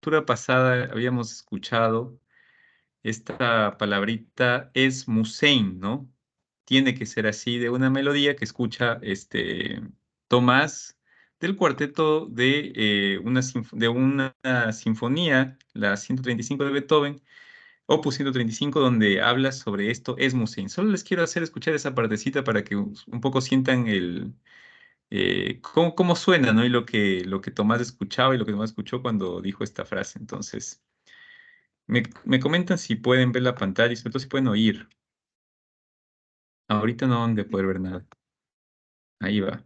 lectura pasada habíamos escuchado esta palabrita es Musein, ¿no? Tiene que ser así de una melodía que escucha Tomás del cuarteto de, de una sinfonía, la 135 de Beethoven, Opus 135, donde habla sobre esto es Musein. Solo les quiero hacer escuchar esa partecita para que un poco sientan cómo suena, ¿no? Y lo que Tomás escuchaba y lo que Tomás escuchó cuando dijo esta frase. Entonces, me comentan si pueden ver la pantalla y sobre todo si pueden oír. Ahorita no van a poder ver nada. Ahí va.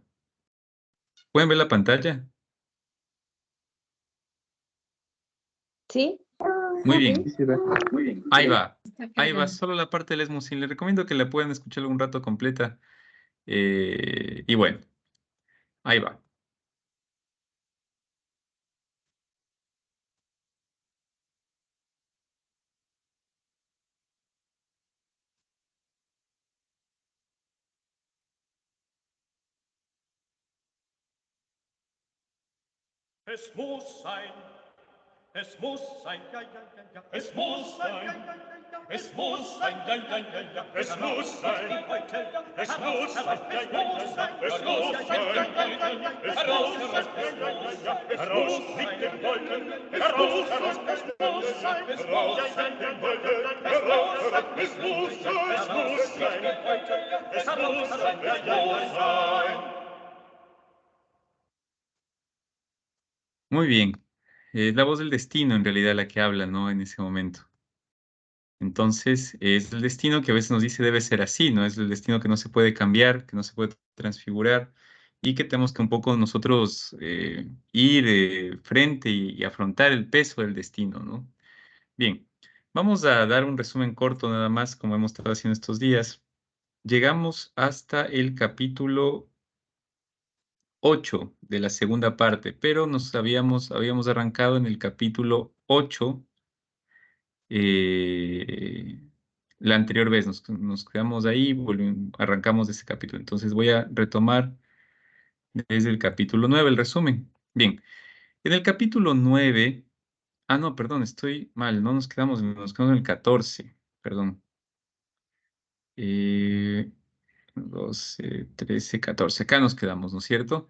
¿Pueden ver la pantalla? ¿Sí? Muy bien. Sí, va. Muy bien. Ahí va. Ahí va. Solo la parte del Esmusin. Les recomiendo que la puedan escuchar algún rato completa. Y bueno, ahí va. Es muss sein, es muss sein, ja, ja, ja, ja. Es muss sein, ja, ja, ja. Es muss sein, ja, ja, ja, ja. Es muss sein, es muss sein, ja, ja, ja. Es muss sein, ja, ja, ja. Heraus, heraus, ja, ja, ja. Heraus mit dem Wolken, heraus, heraus, es muss sein, heraus mit dem Wolken, heraus, es muss sein, es muss sein, es muss sein, ja, ja, ja. Muy bien. Es la voz del destino en realidad la que habla, ¿no? En ese momento. Entonces, es el destino que a veces nos dice debe ser así, ¿no? Es el destino que no se puede cambiar, que no se puede transfigurar y que tenemos que un poco nosotros ir frente y afrontar el peso del destino, ¿no? Bien, vamos a dar un resumen corto nada más, como hemos estado haciendo estos días. Llegamos hasta el capítulo 8 de la segunda parte, pero habíamos arrancado en el capítulo 8 eh, la anterior vez. Nos quedamos ahí, arrancamos de ese capítulo. Entonces voy a retomar desde el capítulo 9 el resumen. Bien, en el capítulo 9, no, perdón, estoy mal, no nos quedamos en el 14, perdón. 12, 13, 14, acá nos quedamos, ¿no es cierto?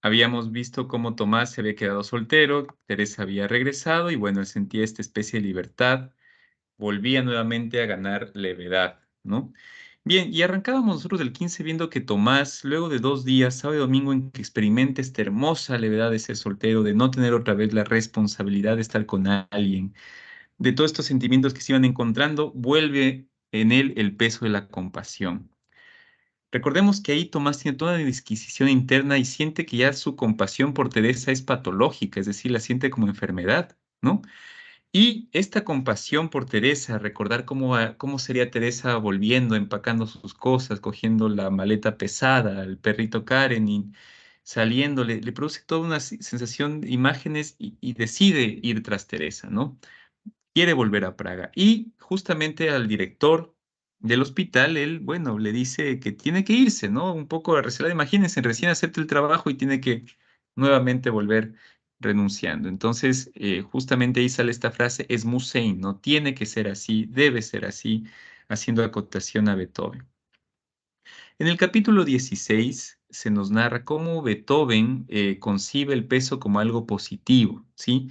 Habíamos visto cómo Tomás se había quedado soltero, Teresa había regresado y bueno, él sentía esta especie de libertad, volvía nuevamente a ganar levedad, ¿no? Bien, y arrancábamos nosotros del 15 viendo que Tomás, luego de 2 días, sábado y domingo, en que experimenta esta hermosa levedad de ser soltero, de no tener otra vez la responsabilidad de estar con alguien, de todos estos sentimientos que se iban encontrando, vuelve en él el peso de la compasión. Recordemos que ahí Tomás tiene toda una disquisición interna y siente que ya su compasión por Teresa es patológica, es decir, la siente como enfermedad, ¿no? Y esta compasión por Teresa, recordar cómo sería Teresa volviendo, empacando sus cosas, cogiendo la maleta pesada, el perrito Karen y saliendo, le produce toda una sensación, imágenes y decide ir tras Teresa, ¿no? Quiere volver a Praga. Y justamente al director del hospital, él, bueno, le dice que tiene que irse, ¿no? Un poco recelado. Imagínense, recién acepta el trabajo y tiene que nuevamente volver renunciando. Entonces, justamente ahí sale esta frase, es Musein, ¿no? Tiene que ser así, debe ser así, haciendo acotación a Beethoven. En el capítulo 16 se nos narra cómo Beethoven concibe el peso como algo positivo, ¿sí?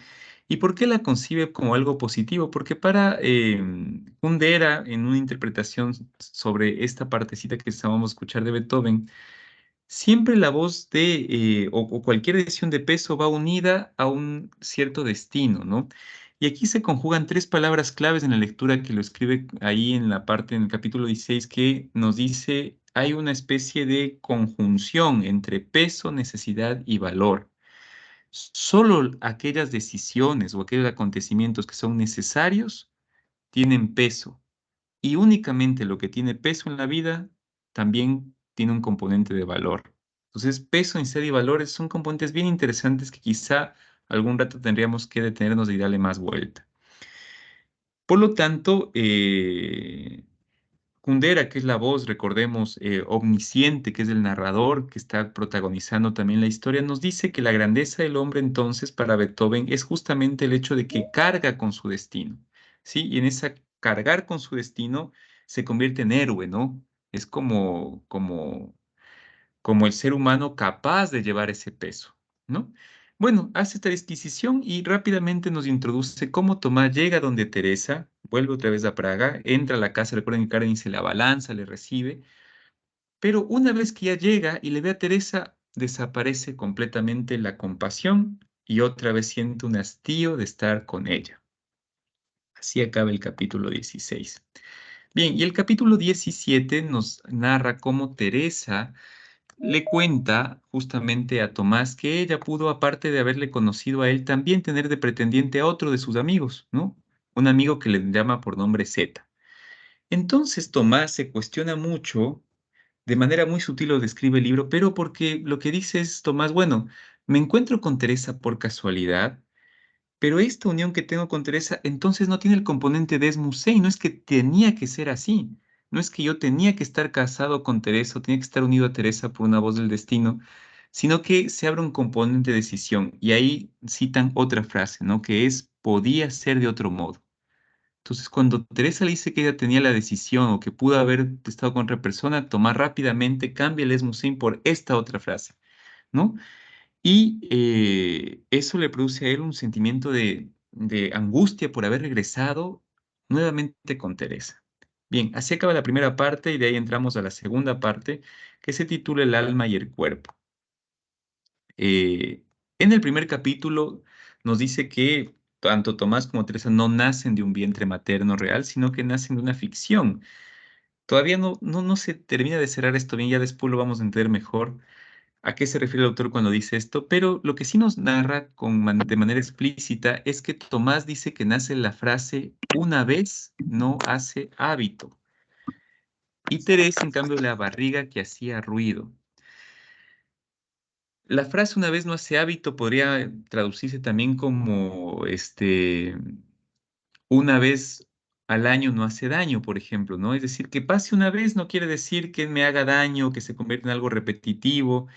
¿Y por qué la concibe como algo positivo? Porque para Kundera, en una interpretación sobre esta partecita que estábamos a escuchar de Beethoven, siempre la voz o cualquier decisión de peso va unida a un cierto destino, ¿no? Y aquí se conjugan tres palabras claves en la lectura que lo escribe ahí en la parte, en el capítulo 16, que nos dice, hay una especie de conjunción entre peso, necesidad y valor. Solo aquellas decisiones o aquellos acontecimientos que son necesarios tienen peso. Y únicamente lo que tiene peso en la vida también tiene un componente de valor. Entonces, peso, necesidad y valores son componentes bien interesantes que quizá algún rato tendríamos que detenernos y darle más vuelta. Por lo tanto, Kundera, que es la voz, recordemos, omnisciente, que es el narrador que está protagonizando también la historia, nos dice que la grandeza del hombre entonces para Beethoven es justamente el hecho de que carga con su destino, ¿sí? Y en esa cargar con su destino se convierte en héroe, ¿no? Es como el ser humano capaz de llevar ese peso, ¿no? Bueno, hace esta disquisición y rápidamente nos introduce cómo Tomás llega donde Teresa, vuelve otra vez a Praga, entra a la casa, recuerden que Karen se la abalanza, le recibe, pero una vez que ya llega y le ve a Teresa, desaparece completamente la compasión y otra vez siente un hastío de estar con ella. Así acaba el capítulo 16. Bien, y el capítulo 17 nos narra cómo Teresa le cuenta justamente a Tomás que ella pudo, aparte de haberle conocido a él, también tener de pretendiente a otro de sus amigos, ¿no? Un amigo que le llama por nombre Z. Entonces Tomás se cuestiona mucho, de manera muy sutil lo describe el libro, pero porque lo que dice es Tomás, bueno, me encuentro con Teresa por casualidad, pero esta unión que tengo con Teresa entonces no tiene el componente de Esmusei, no es que tenía que ser así, no es que yo tenía que estar casado con Teresa o tenía que estar unido a Teresa por una voz del destino, sino que se abre un componente de decisión y ahí citan otra frase, ¿no? Que es podía ser de otro modo. Entonces, cuando Teresa le dice que ella tenía la decisión o que pudo haber estado con otra persona, Tomás rápidamente cambia el Esmusei por esta otra frase, ¿no? Y eso le produce a él un sentimiento de angustia por haber regresado nuevamente con Teresa. Bien, así acaba la primera parte y de ahí entramos a la segunda parte que se titula El alma y el cuerpo. Eh, en el primer capítulo nos dice que tanto Tomás como Teresa no nacen de un vientre materno real, sino que nacen de una ficción. Todavía no se termina de cerrar esto bien, ya después lo vamos a entender mejor a qué se refiere el autor cuando dice esto, pero lo que sí nos narra de manera explícita es que Tomás dice que nace la frase una vez no hace hábito y Teresa en cambio la barriga que hacía ruido. La frase una vez no hace hábito podría traducirse también como una vez al año no hace daño, por ejemplo, ¿no? Es decir, que pase una vez no quiere decir que me haga daño, que se convierta en algo repetitivo.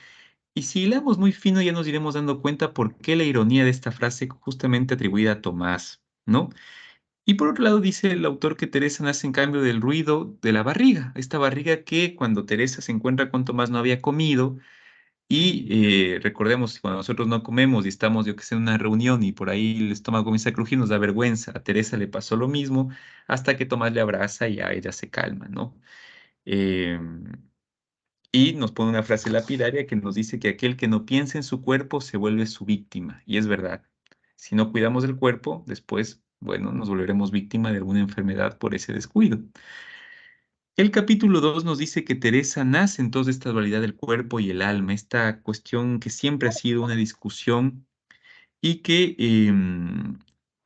Y si hilamos muy fino, ya nos iremos dando cuenta por qué la ironía de esta frase justamente atribuida a Tomás, ¿no? Y por otro lado, dice el autor que Teresa nace en cambio del ruido de la barriga, esta barriga que cuando Teresa se encuentra con Tomás no había comido, y recordemos, cuando nosotros no comemos y estamos, yo que sé, en una reunión y por ahí el estómago comienza a crujir, nos da vergüenza. A Teresa le pasó lo mismo hasta que Tomás le abraza y a ella se calma, ¿no? Em, y nos pone una frase lapidaria que nos dice que aquel que no piensa en su cuerpo se vuelve su víctima. Y es verdad. Si no cuidamos del cuerpo, después, bueno, nos volveremos víctima de alguna enfermedad por ese descuido. El capítulo 2 nos dice que Teresa nace en toda esta dualidad del cuerpo y el alma, esta cuestión que siempre ha sido una discusión y que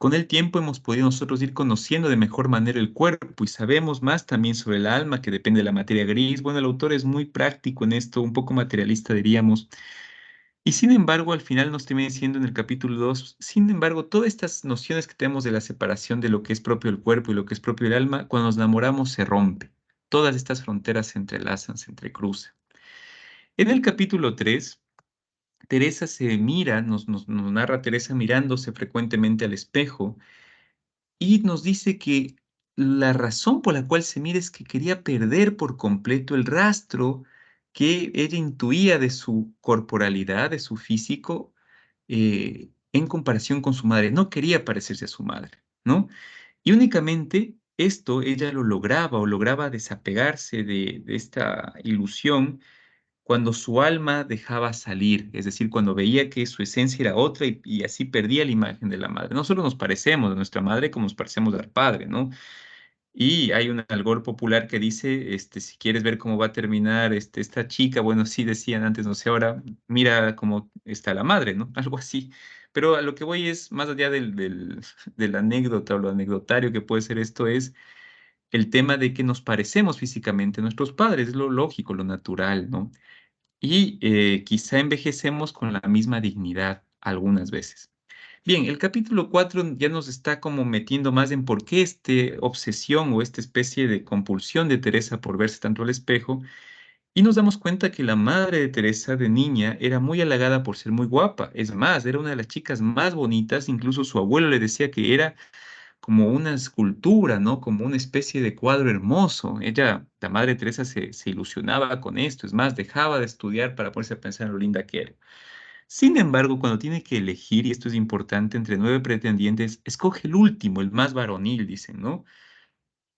con el tiempo hemos podido nosotros ir conociendo de mejor manera el cuerpo y sabemos más también sobre el alma, que depende de la materia gris. Bueno, el autor es muy práctico en esto, un poco materialista diríamos. Y sin embargo, al final nos termina diciendo en el capítulo 2, sin embargo, todas estas nociones que tenemos de la separación de lo que es propio del cuerpo y lo que es propio del alma, cuando nos enamoramos se rompe. Todas estas fronteras se entrelazan, se entrecruzan. En el capítulo 3 Teresa se mira, nos narra Teresa mirándose frecuentemente al espejo y nos dice que la razón por la cual se mira es que quería perder por completo el rastro que ella intuía de su corporalidad, de su físico, en comparación con su madre. No quería parecerse a su madre, ¿no? Y únicamente esto ella lo lograba o lograba desapegarse de esta ilusión cuando su alma dejaba salir, es decir, cuando veía que su esencia era otra y así perdía la imagen de la madre. No solo nos parecemos a nuestra madre como nos parecemos al padre, ¿no? Y hay un algor popular que dice, si quieres ver cómo va a terminar esta chica, bueno, sí decían antes, no sé, ahora mira cómo está la madre, ¿no? Algo así. Pero a lo que voy es, más allá de la anécdota o lo anecdotario que puede ser esto, es el tema de que nos parecemos físicamente a nuestros padres, es lo lógico, lo natural, ¿no? Y quizá envejecemos con la misma dignidad algunas veces. Bien, el capítulo 4 ya nos está como metiendo más en por qué esta obsesión o esta especie de compulsión de Teresa por verse tanto al espejo. Y nos damos cuenta que la madre de Teresa de niña era muy halagada por ser muy guapa. Es más, era una de las chicas más bonitas. Incluso su abuelo le decía que era como una escultura, ¿no? Como una especie de cuadro hermoso. Ella, la madre Teresa, se ilusionaba con esto. Es más, dejaba de estudiar para ponerse a pensar en lo linda que era. Sin embargo, cuando tiene que elegir, y esto es importante, entre 9 pretendientes, escoge el último, el más varonil, dicen, ¿no?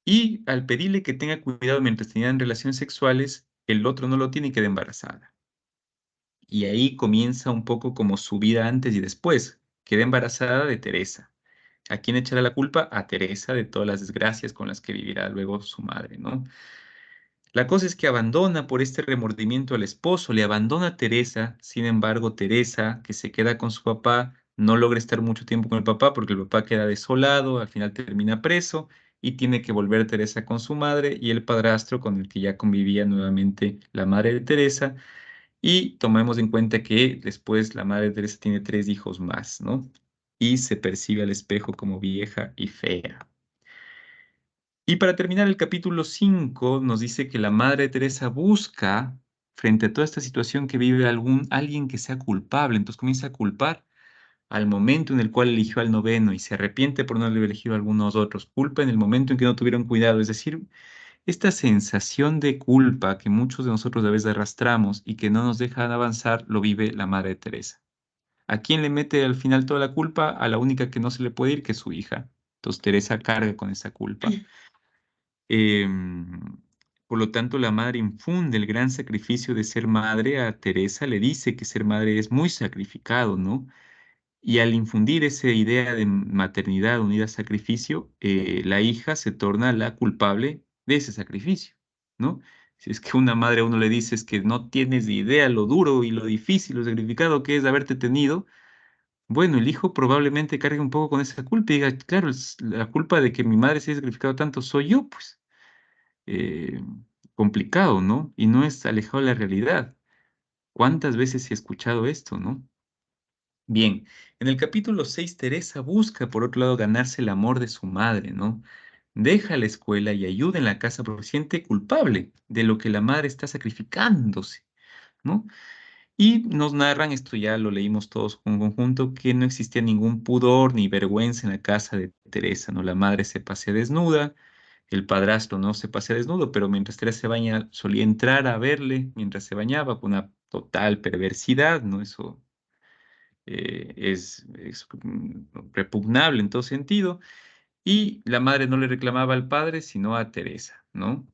Y al pedirle que tenga cuidado mientras tenían relaciones sexuales, el otro no lo tiene y queda embarazada. Y ahí comienza un poco como su vida antes y después. Queda embarazada de Teresa. ¿A quién echará la culpa? A Teresa de todas las desgracias con las que vivirá luego su madre, ¿no? La cosa es que abandona por este remordimiento al esposo, le abandona a Teresa. Sin embargo, Teresa, que se queda con su papá, no logra estar mucho tiempo con el papá porque el papá queda desolado, al final termina preso y tiene que volver Teresa con su madre y el padrastro con el que ya convivía nuevamente la madre de Teresa. Y tomemos en cuenta que después la madre de Teresa tiene 3 hijos más, ¿no? Y se percibe al espejo como vieja y fea. Y para terminar, el capítulo 5 nos dice que la madre Teresa busca, frente a toda esta situación, que vive alguien que sea culpable. Entonces comienza a culpar al momento en el cual eligió al noveno y se arrepiente por no haber elegido a algunos otros. Culpa en el momento en que no tuvieron cuidado. Es decir, esta sensación de culpa que muchos de nosotros a veces arrastramos y que no nos dejan avanzar, lo vive la madre Teresa. ¿A quién le mete al final toda la culpa? A la única que no se le puede ir, que es su hija. Entonces Teresa carga con esa culpa. Em, por lo tanto, la madre infunde el gran sacrificio de ser madre a Teresa, le dice que ser madre es muy sacrificado, ¿no? Y al infundir esa idea de maternidad unida a sacrificio, la hija se torna la culpable de ese sacrificio, ¿no? Si es que una madre a uno le dice es que no tienes ni idea lo duro y lo difícil, lo sacrificado que es haberte tenido, bueno, el hijo probablemente cargue un poco con esa culpa y diga, claro, la culpa de que mi madre se haya sacrificado tanto soy yo, pues eh, complicado, ¿no? Y no es alejado de la realidad. ¿Cuántas veces he escuchado esto, no? Bien, en el capítulo 6 Teresa busca, por otro lado, ganarse el amor de su madre, ¿no? Deja la escuela y ayuda en la casa porque se siente culpable de lo que la madre está sacrificándose, ¿no? Y nos narran, esto ya lo leímos todos en conjunto, que no existía ningún pudor ni vergüenza en la casa de Teresa, ¿no? La madre se pasea desnuda, el padrastro no se pasea desnudo, pero mientras Teresa se baña, solía entrar a verle mientras se bañaba, con una total perversidad, ¿no? Eso es repugnable en todo sentido. Y la madre no le reclamaba al padre, sino a Teresa, ¿no?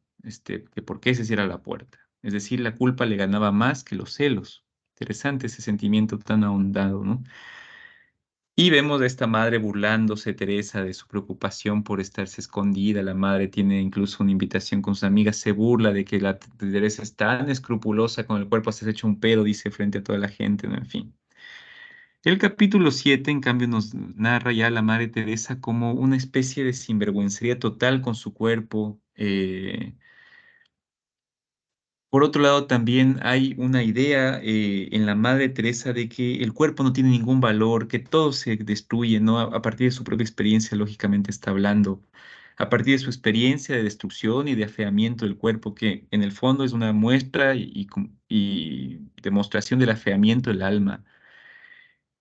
Que por qué se cierra la puerta. Es decir, la culpa le ganaba más que los celos. Interesante ese sentimiento tan ahondado, ¿no? Y vemos a esta madre burlándose, Teresa, de su preocupación por estarse escondida. La madre tiene incluso una invitación con sus amigas, se burla de que la Teresa es tan escrupulosa con el cuerpo, hasta se echa un pedo, dice, frente a toda la gente, ¿no? En fin. El capítulo 7, en cambio, nos narra ya a la madre Teresa como una especie de sinvergüencería total con su cuerpo. Por otro lado, también hay una idea en la Madre Teresa de que el cuerpo no tiene ningún valor, que todo se destruye, ¿no? A partir de su propia experiencia, lógicamente está hablando, a partir de su experiencia de destrucción y de afeamiento del cuerpo, que en el fondo es una muestra y demostración del afeamiento del alma.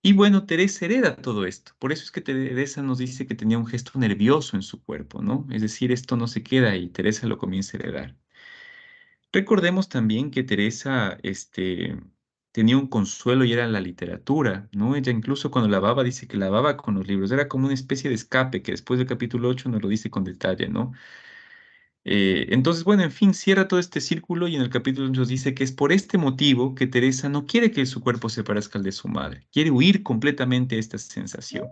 Y bueno, Teresa hereda todo esto. Por eso es que Teresa nos dice que tenía un gesto nervioso en su cuerpo, ¿no? Es decir, esto no se queda ahí, Teresa lo comienza a heredar. Recordemos también que Teresa, tenía un consuelo y era la literatura, ¿no? Ella incluso cuando lavaba dice que lavaba con los libros, era como una especie de escape que después del capítulo 8 nos lo dice con detalle, ¿no? Entonces, bueno, en fin, cierra todo este círculo y en el capítulo nos dice que es por este motivo que Teresa no quiere que su cuerpo se parezca al de su madre, quiere huir completamente de esta sensación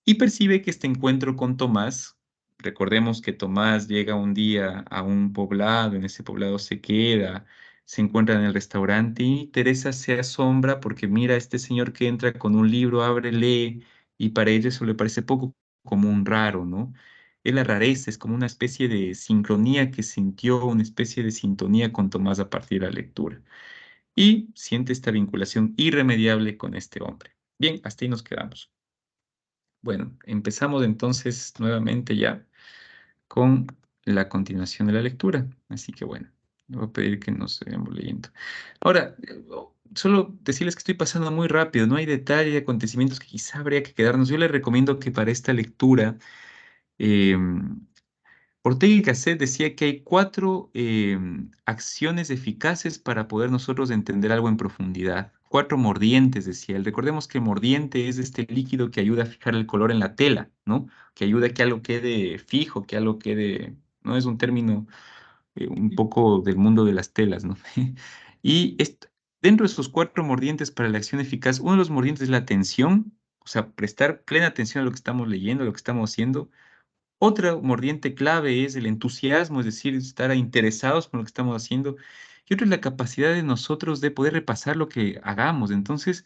y percibe que este encuentro con Tomás, recordemos que Tomás llega un día a un poblado, en ese poblado se queda, se encuentra en el restaurante y Teresa se asombra porque mira a este señor que entra con un libro, abre, lee y para ella eso le parece poco común, raro, ¿no? Es la rareza, es como una especie de sincronía que sintió, una especie de sintonía con Tomás a partir de la lectura y siente esta vinculación irremediable con este hombre. Bien, hasta ahí nos quedamos. Bueno, empezamos entonces nuevamente ya con la continuación de la lectura. Así que bueno, le voy a pedir que nos vayamos leyendo. Ahora, solo decirles que estoy pasando muy rápido, no hay detalle, acontecimientos que quizá habría que quedarnos. Yo les recomiendo que para esta lectura, Ortega y Gasset decía que hay 4 acciones eficaces para poder nosotros entender algo en profundidad. 4 mordientes, decía él. Recordemos que mordiente es este líquido que ayuda a fijar el color en la tela, ¿no? Que ayuda a que algo quede fijo, que algo quede, ¿no? Es un término un poco del mundo de las telas, ¿no? Y dentro de esos 4 mordientes para la acción eficaz, uno de los mordientes es la atención, o sea, prestar plena atención a lo que estamos leyendo, a lo que estamos haciendo. Otra mordiente clave es el entusiasmo, es decir, estar interesados con lo que estamos haciendo. Y otra es la capacidad de nosotros de poder repasar lo que hagamos. Entonces,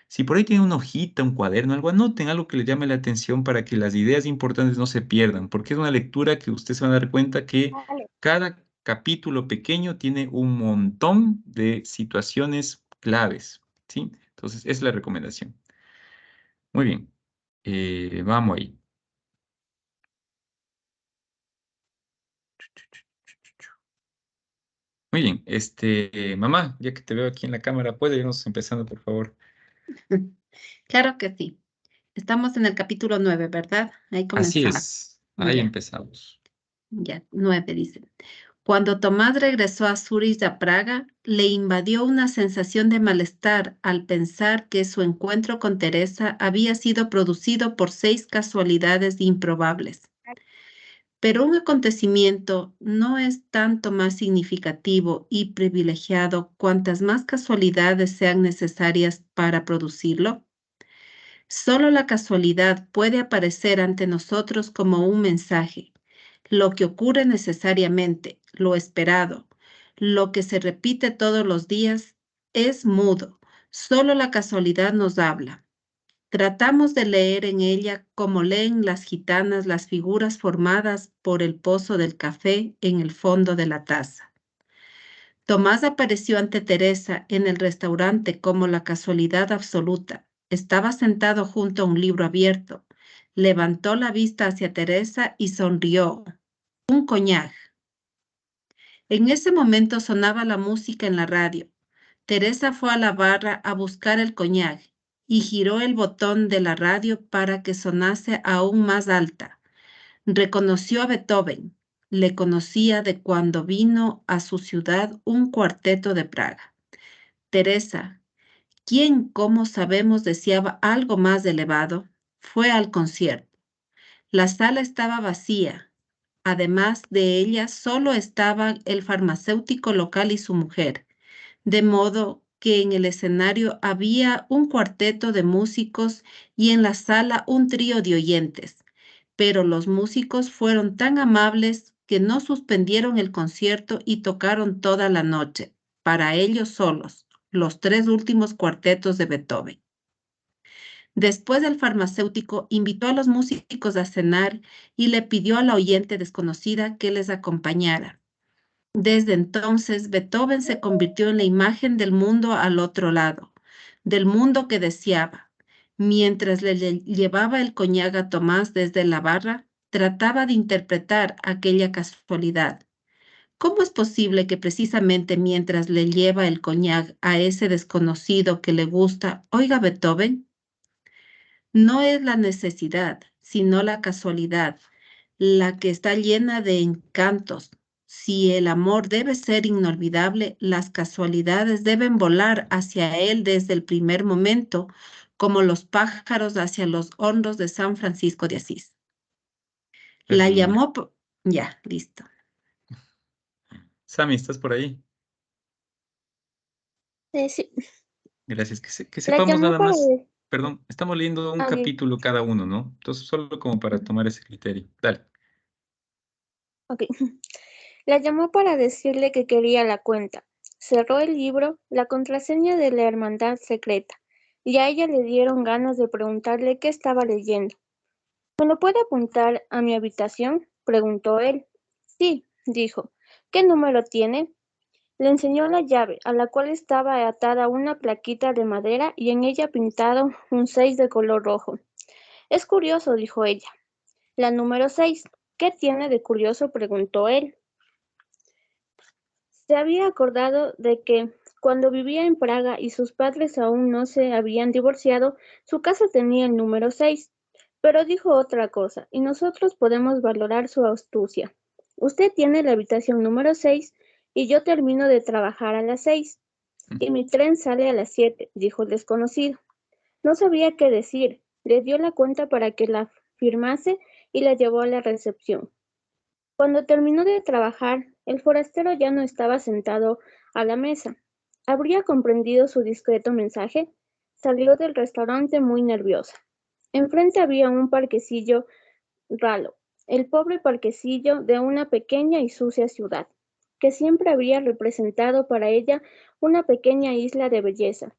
si por ahí tienen una hojita, un cuaderno, algo, anoten algo que les llame la atención para que las ideas importantes no se pierdan, porque es una lectura que ustedes se van a dar cuenta que Vale. cada capítulo pequeño tiene un montón de situaciones claves, ¿sí? Entonces, esa es la recomendación. Muy bien, vamos ahí. Muy bien, mamá, ya que te veo aquí en la cámara, ¿puede irnos empezando, por favor? Claro que sí. Estamos en el capítulo 9, ¿verdad? Ahí Así comenzamos. es, ahí Ya, empezamos. ya, 9 dice. Cuando Tomás regresó a Zurich a Praga, le invadió una sensación de malestar al pensar que su encuentro con Teresa había sido producido por 6 casualidades improbables. Pero un acontecimiento no es tanto más significativo y privilegiado cuantas más casualidades sean necesarias para producirlo. Solo la casualidad puede aparecer ante nosotros como un mensaje. Lo que ocurre necesariamente, lo esperado, lo que se repite todos los días, es mudo. Solo la casualidad nos habla. Tratamos de leer en ella como leen las gitanas las figuras formadas por el pozo del café en el fondo de la taza. Tomás apareció ante Teresa en el restaurante como la casualidad absoluta. Estaba sentado junto a un libro abierto. Levantó la vista hacia Teresa y sonrió. Un coñac. En ese momento sonaba la música en la radio. Teresa fue a la barra a buscar el coñac y giró el botón de la radio para que sonase aún más alta. Reconoció a Beethoven. Le conocía de cuando vino a su ciudad un cuarteto de Praga. Teresa, quien, como sabemos, deseaba algo más elevado, fue al concierto. La sala estaba vacía. Además de ella, solo estaban el farmacéutico local y su mujer, de modo que en el escenario había un cuarteto de músicos y en la sala un trío de oyentes. Pero los músicos fueron tan amables que no suspendieron el concierto y tocaron toda la noche, para ellos solos, los 3 últimos cuartetos de Beethoven. Después el farmacéutico invitó a los músicos a cenar y le pidió a la oyente desconocida que les acompañara. Desde entonces, Beethoven se convirtió en la imagen del mundo al otro lado, del mundo que deseaba. Mientras le llevaba el coñac a Tomás desde la barra, trataba de interpretar aquella casualidad. ¿Cómo es posible que precisamente mientras le lleva el coñac a ese desconocido que le gusta, oiga Beethoven? No es la necesidad, sino la casualidad, la que está llena de encantos. Si el amor debe ser inolvidable, las casualidades deben volar hacia él desde el primer momento, como los pájaros hacia los hondos de San Francisco de Asís. La Terrible. llamó, ya, listo. Sammy, ¿estás por ahí? Sí, Gracias. Que la sepamos llamó nada para... más. Perdón, estamos leyendo un Ah, ok. capítulo cada uno, ¿no? Entonces, solo como para tomar ese criterio. Dale. Ok. La llamó para decirle que quería la cuenta. Cerró el libro, la contraseña de la hermandad secreta, y a ella le dieron ganas de preguntarle qué estaba leyendo. ¿Me lo puede apuntar a mi habitación?, preguntó él. Sí, dijo. ¿Qué número tiene? Le enseñó la llave, a la cual estaba atada una plaquita de madera y en ella pintado un 6 de color rojo. Es curioso, dijo ella. La número 6. ¿Qué tiene de curioso?, preguntó él. Se había acordado de que, cuando vivía en Praga y sus padres aún no se habían divorciado, su casa tenía el número 6. Pero dijo otra cosa, y nosotros podemos valorar su astucia. Usted tiene la habitación número 6 y yo termino de trabajar a las 6. Y mi tren sale a las 7, dijo el desconocido. No sabía qué decir. Le dio la cuenta para que la firmase y la llevó a la recepción. Cuando terminó de trabajar, el forastero ya no estaba sentado a la mesa. ¿Habría comprendido su discreto mensaje? Salió del restaurante muy nerviosa. Enfrente había un parquecillo ralo, el pobre parquecillo de una pequeña y sucia ciudad, que siempre había representado para ella una pequeña isla de belleza.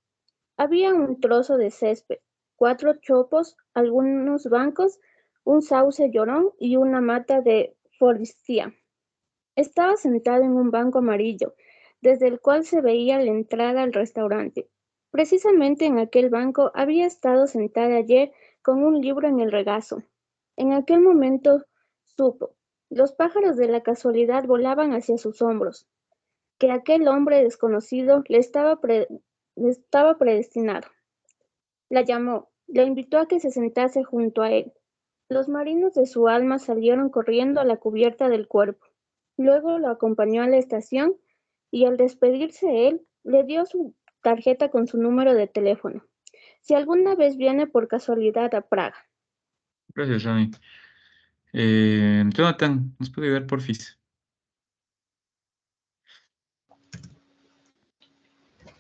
Había un trozo de césped, 4 chopos, algunos bancos, un sauce llorón y una mata de forsythia. Estaba sentada en un banco amarillo, desde el cual se veía la entrada al restaurante. Precisamente en aquel banco había estado sentada ayer con un libro en el regazo. En aquel momento supo, los pájaros de la casualidad volaban hacia sus hombros, que aquel hombre desconocido le estaba predestinado. La llamó, la invitó a que se sentase junto a él. Los marinos de su alma salieron corriendo a la cubierta del cuerpo. Luego lo acompañó a la estación y, al despedirse él, le dio su tarjeta con su número de teléfono. Si alguna vez viene por casualidad a Praga. Gracias, Rami. Jonathan, ¿nos puede ayudar, porfis?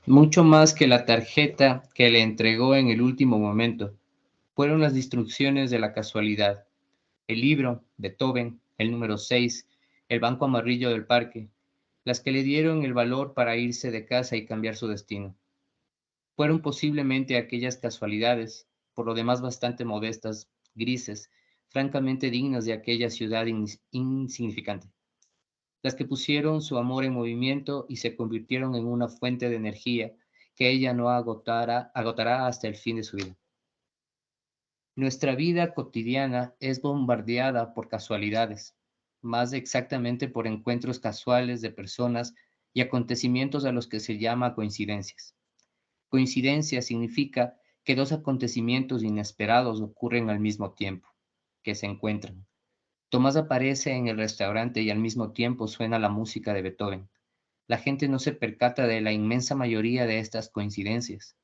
Mucho más que la tarjeta que le entregó en el último momento. Fueron las instrucciones de la casualidad. El libro, Beethoven, el número 6, el banco amarillo del parque, las que le dieron el valor para irse de casa y cambiar su destino. Fueron posiblemente aquellas casualidades, por lo demás bastante modestas, grises, francamente dignas de aquella ciudad insignificante, las que pusieron su amor en movimiento y se convirtieron en una fuente de energía que ella no agotará hasta el fin de su vida. Nuestra vida cotidiana es bombardeada por casualidades, más exactamente por encuentros casuales de personas y acontecimientos a los que se llama coincidencias. Coincidencia significa que dos acontecimientos inesperados ocurren al mismo tiempo, que se encuentran. Tomás aparece en el restaurante y al mismo tiempo suena la música de Beethoven. La gente no se percata de la inmensa mayoría de estas coincidencias.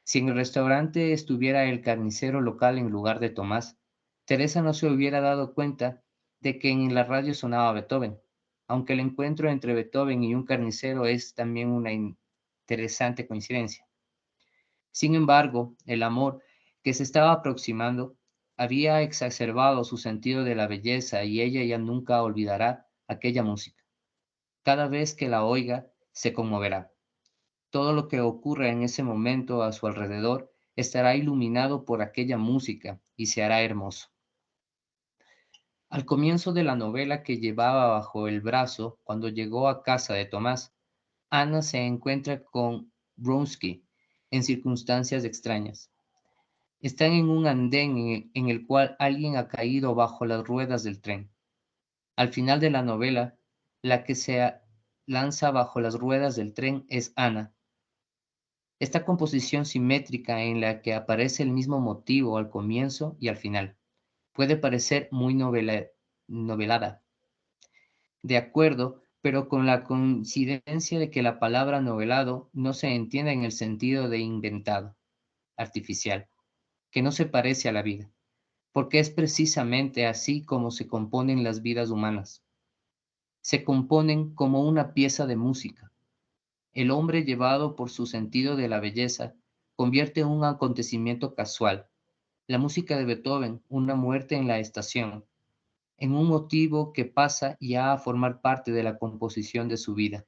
Si en el restaurante estuviera el carnicero local en lugar de Tomás, Teresa no se hubiera dado cuenta de que en la radio sonaba Beethoven, aunque el encuentro entre Beethoven y un carnicero es también una interesante coincidencia. Sin embargo, el amor que se estaba aproximando había exacerbado su sentido de la belleza y ella ya nunca olvidará aquella música. Cada vez que la oiga, se conmoverá. Todo lo que ocurra en ese momento a su alrededor estará iluminado por aquella música y se hará hermoso. Al comienzo de la novela que llevaba bajo el brazo, cuando llegó a casa de Tomás, Ana se encuentra con Wronski en circunstancias extrañas. Están en un andén en el cual alguien ha caído bajo las ruedas del tren. Al final de la novela, la que se lanza bajo las ruedas del tren es Ana. Esta composición simétrica en la que aparece el mismo motivo al comienzo y al final puede parecer muy novelada, de acuerdo, pero con la coincidencia de que la palabra novelado no se entiende en el sentido de inventado, artificial, que no se parece a la vida, porque es precisamente así como se componen las vidas humanas. Se componen como una pieza de música. El hombre, llevado por su sentido de la belleza, convierte un acontecimiento casual, la música de Beethoven, una muerte en la estación, en un motivo que pasa ya a formar parte de la composición de su vida.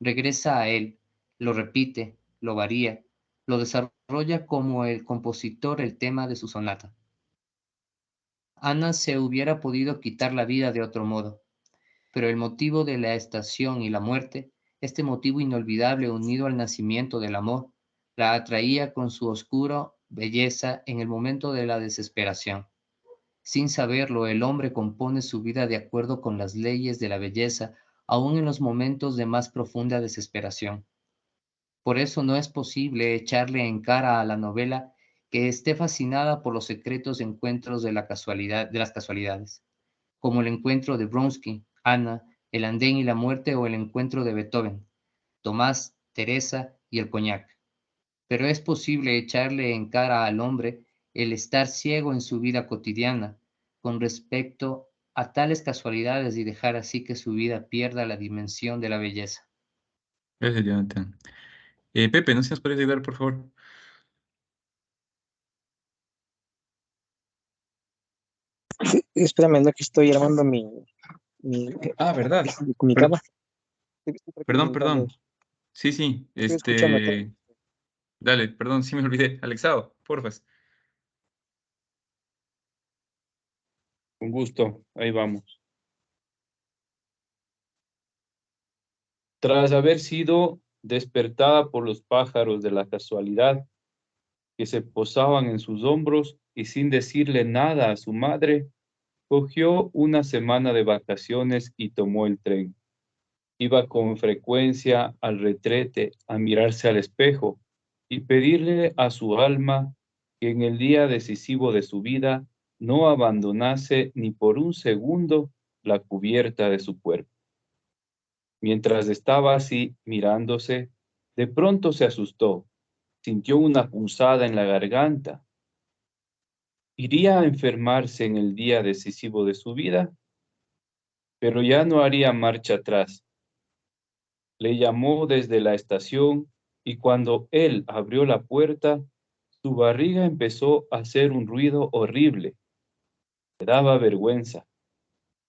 Regresa a él, lo repite, lo varía, lo desarrolla como el compositor el tema de su sonata. Ana se hubiera podido quitar la vida de otro modo, pero el motivo de la estación y la muerte, este motivo inolvidable unido al nacimiento del amor, la atraía con su oscuro belleza en el momento de la desesperación. Sin saberlo, el hombre compone su vida de acuerdo con las leyes de la belleza, aun en los momentos de más profunda desesperación. Por eso no es posible echarle en cara a la novela que esté fascinada por los secretos encuentros de las casualidades, como el encuentro de Bronsky, Ana, el andén y la muerte o el encuentro de Beethoven, Tomás, Teresa y el coñac. Pero es posible echarle en cara al hombre el estar ciego en su vida cotidiana con respecto a tales casualidades y dejar así que su vida pierda la dimensión de la belleza. Gracias, Jonathan. Pepe, ¿no se nos puede ayudar, por favor? Espérame, no, que estoy armando mi, ¿Verdad? mi Per- cama. Estoy Perdón, preguntando. perdón. Sí, sí, Estoy escuchando todo. dale, perdón, sí me olvidé. Alexao, porfa. Con gusto, ahí vamos. Tras haber sido despertada por los pájaros de la casualidad que se posaban en sus hombros y sin decirle nada a su madre, cogió una semana de vacaciones y tomó el tren. Iba con frecuencia al retrete a mirarse al espejo y pedirle a su alma que en el día decisivo de su vida no abandonase ni por un segundo la cubierta de su cuerpo. Mientras estaba así mirándose, de pronto se asustó, sintió una punzada en la garganta. ¿Iría a enfermarse en el día decisivo de su vida? Pero ya no haría marcha atrás. Le llamó desde la estación y cuando él abrió la puerta, su barriga empezó a hacer un ruido horrible. Le daba vergüenza.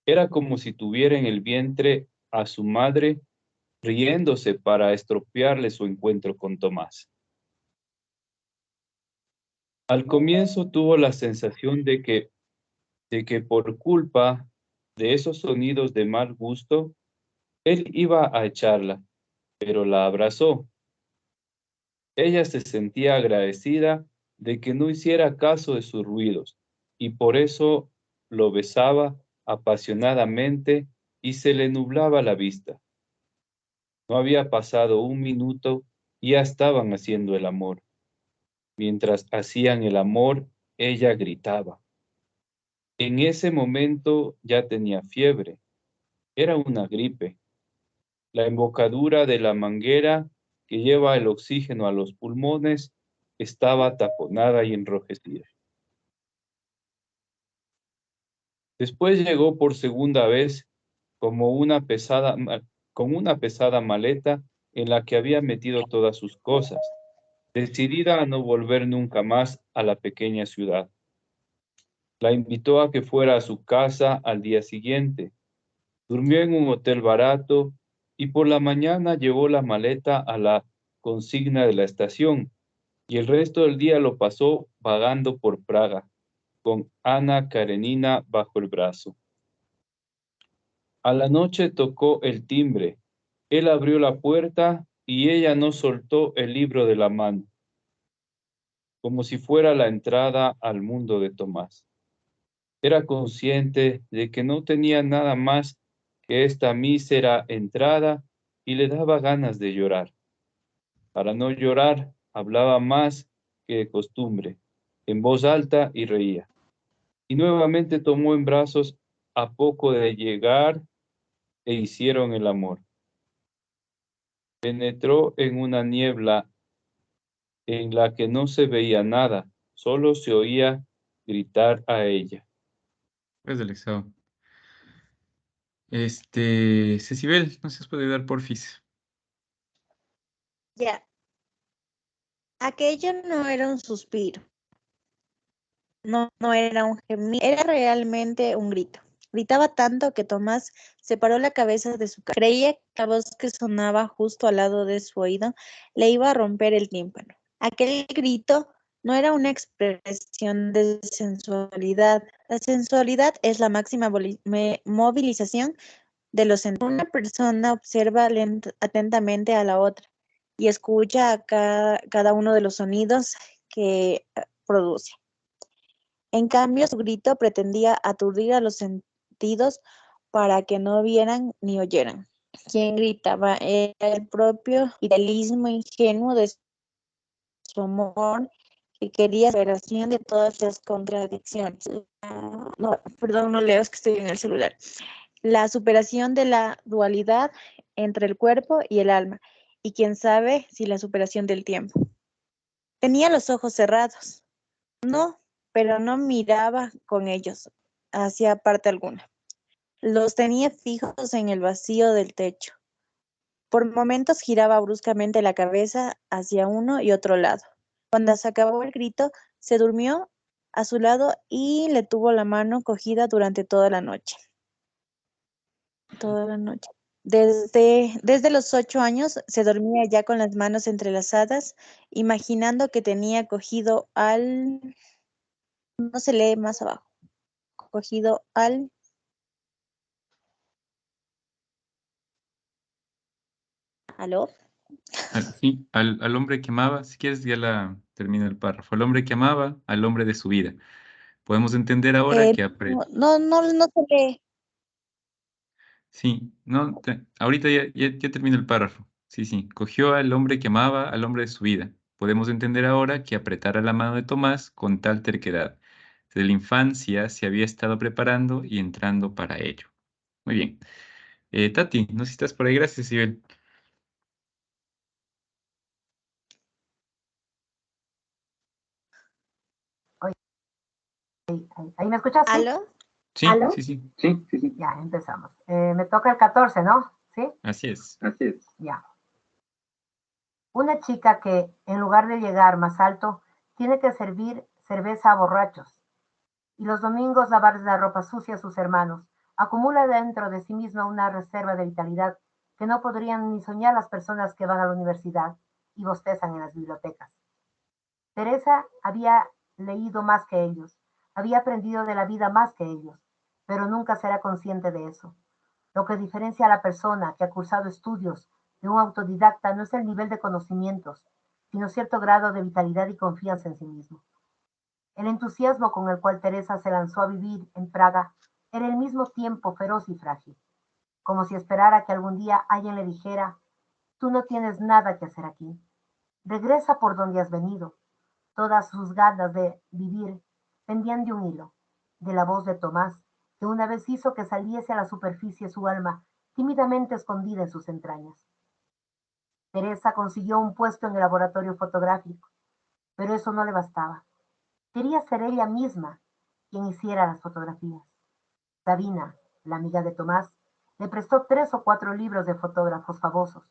Era como si tuviera en el vientre a su madre riéndose para estropearle su encuentro con Tomás. Al comienzo tuvo la sensación de que por culpa de esos sonidos de mal gusto, él iba a echarla, pero la abrazó. Ella se sentía agradecida de que no hiciera caso de sus ruidos y por eso lo besaba apasionadamente y se le nublaba la vista. No había pasado un minuto y ya estaban haciendo el amor. Mientras hacían el amor, ella gritaba. En ese momento ya tenía fiebre. Era una gripe. La embocadura de la manguera que lleva el oxígeno a los pulmones estaba taponada y enrojecida. Después llegó por segunda vez como con una pesada maleta en la que había metido todas sus cosas, decidida a no volver nunca más a la pequeña ciudad. La invitó a que fuera a su casa al día siguiente. Durmió en un hotel barato y por la mañana llevó la maleta a la consigna de la estación y el resto del día lo pasó vagando por Praga, con Ana Karenina bajo el brazo. A la noche tocó el timbre. Él abrió la puerta y ella no soltó el libro de la mano, como si fuera la entrada al mundo de Tomás. Era consciente de que no tenía nada más que esta mísera entrada y le daba ganas de llorar. Para no llorar, hablaba más que de costumbre, en voz alta y reía. Y nuevamente tomó en brazos a poco de llegar e hicieron el amor. Penetró en una niebla en la que no se veía nada, solo se oía gritar a ella. Gracias, Alexao. Cecibel, ¿no se nos puede ayudar, porfis? Ya. Aquello no era un suspiro, no era un gemido, era realmente un grito. Gritaba tanto que Tomás separó la cabeza de su cara. Creía que la voz que sonaba justo al lado de su oído le iba a romper el tímpano. Aquel grito no era una expresión de sensualidad. La sensualidad es la máxima movilización de los sentidos. Una persona observa atentamente a la otra y escucha a cada uno de los sonidos que produce. En cambio, su grito pretendía aturdir a los sentidos para que no vieran ni oyeran. Quien gritaba era el propio idealismo ingenuo de su amor, que quería la superación de todas las contradicciones. No, perdón, no leo, es que estoy en el celular. La superación de la dualidad entre el cuerpo y el alma, y quién sabe si la superación del tiempo. Tenía los ojos cerrados. No, pero no miraba con ellos hacia parte alguna. Los tenía fijos en el vacío del techo. Por momentos giraba bruscamente la cabeza hacia uno y otro lado. Cuando se acabó el grito, se durmió a su lado y le tuvo la mano cogida durante toda la noche. Toda la noche. Desde los 8 años se dormía ya con las manos entrelazadas, imaginando que tenía cogido al... No se lee más abajo. Cogido al... ¿Aló? Sí, al hombre que amaba, si quieres ya la termino el párrafo, al hombre que amaba, al hombre de su vida. Podemos entender ahora que No se lee. sí, no, ahorita ya termino el párrafo. Sí, sí, cogió al hombre que amaba, al hombre de su vida. Podemos entender ahora que apretara la mano de Tomás con tal terquedad. Desde la infancia se había estado preparando y entrando para ello. Muy bien. Tati, no sé si estás por ahí. Gracias, Sibel. ¿Ahí me escuchas? ¿Sí? ¿Aló? Sí, ¿Aló? sí, sí, Sí, sí, sí. Ya, empezamos. Me toca el 14, ¿no? ¿Sí? así es. Así es. Ya. Una chica que, en lugar de llegar más alto, tiene que servir cerveza a borrachos y los domingos lavar la ropa sucia a sus hermanos, acumula dentro de sí misma una reserva de vitalidad que no podrían ni soñar las personas que van a la universidad y bostezan en las bibliotecas. Teresa había leído más que ellos, había aprendido de la vida más que ellos, pero nunca será consciente de eso. Lo que diferencia a la persona que ha cursado estudios de un autodidacta no es el nivel de conocimientos, sino cierto grado de vitalidad y confianza en sí mismo. El entusiasmo con el cual Teresa se lanzó a vivir en Praga era al mismo tiempo feroz y frágil, como si esperara que algún día alguien le dijera: tú no tienes nada que hacer aquí, regresa por donde has venido. Todas sus ganas de vivir pendían de un hilo, de la voz de Tomás, que una vez hizo que saliese a la superficie su alma, tímidamente escondida en sus entrañas. Teresa consiguió un puesto en el laboratorio fotográfico, pero eso no le bastaba. Quería ser ella misma quien hiciera las fotografías. Sabina, la amiga de Tomás, le prestó 3 o 4 libros de fotógrafos famosos.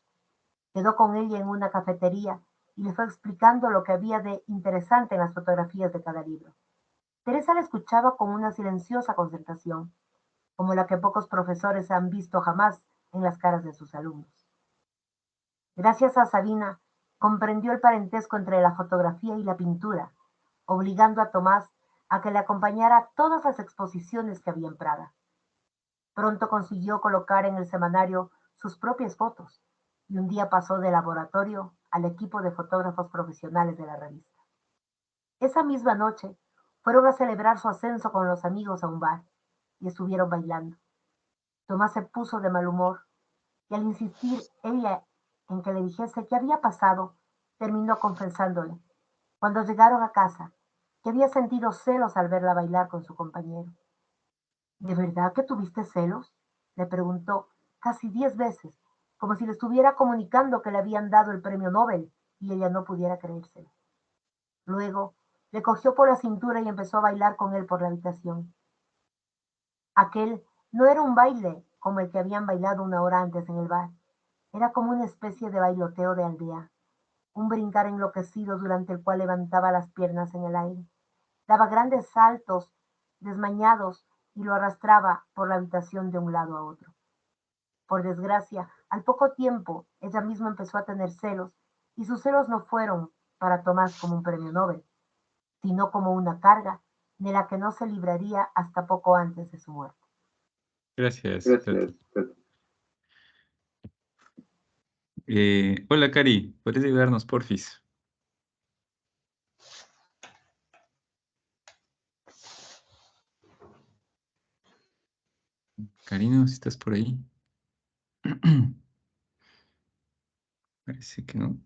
Quedó con ella en una cafetería y le fue explicando lo que había de interesante en las fotografías de cada libro. Teresa la escuchaba con una silenciosa concentración, como la que pocos profesores han visto jamás en las caras de sus alumnos. Gracias a Sabina, comprendió el parentesco entre la fotografía y la pintura, obligando a Tomás a que le acompañara a todas las exposiciones que había en Praga. Pronto consiguió colocar en el semanario sus propias fotos y un día pasó del laboratorio al equipo de fotógrafos profesionales de la revista. Esa misma noche fueron a celebrar su ascenso con los amigos a un bar y estuvieron bailando. Tomás se puso de mal humor y al insistir ella en que le dijese qué había pasado, terminó confesándole, cuando llegaron a casa, que había sentido celos al verla bailar con su compañero. ¿De verdad que tuviste celos?, le preguntó casi 10 veces, como si le estuviera comunicando que le habían dado el premio Nobel y ella no pudiera creérselo. Luego le cogió por la cintura y empezó a bailar con él por la habitación. Aquel no era un baile como el que habían bailado una hora antes en el bar. Era como una especie de bailoteo de aldea, un brincar enloquecido durante el cual levantaba las piernas en el aire, daba grandes saltos desmañados y lo arrastraba por la habitación de un lado a otro. Por desgracia, al poco tiempo, ella misma empezó a tener celos, y sus celos no fueron para Tomás como un premio Nobel, sino como una carga de la que no se libraría hasta poco antes de su muerte. Gracias, Gracias. Tati. Hola, Cari, ¿puedes ayudarnos, porfis? Karina, si estás por ahí. Parece que no.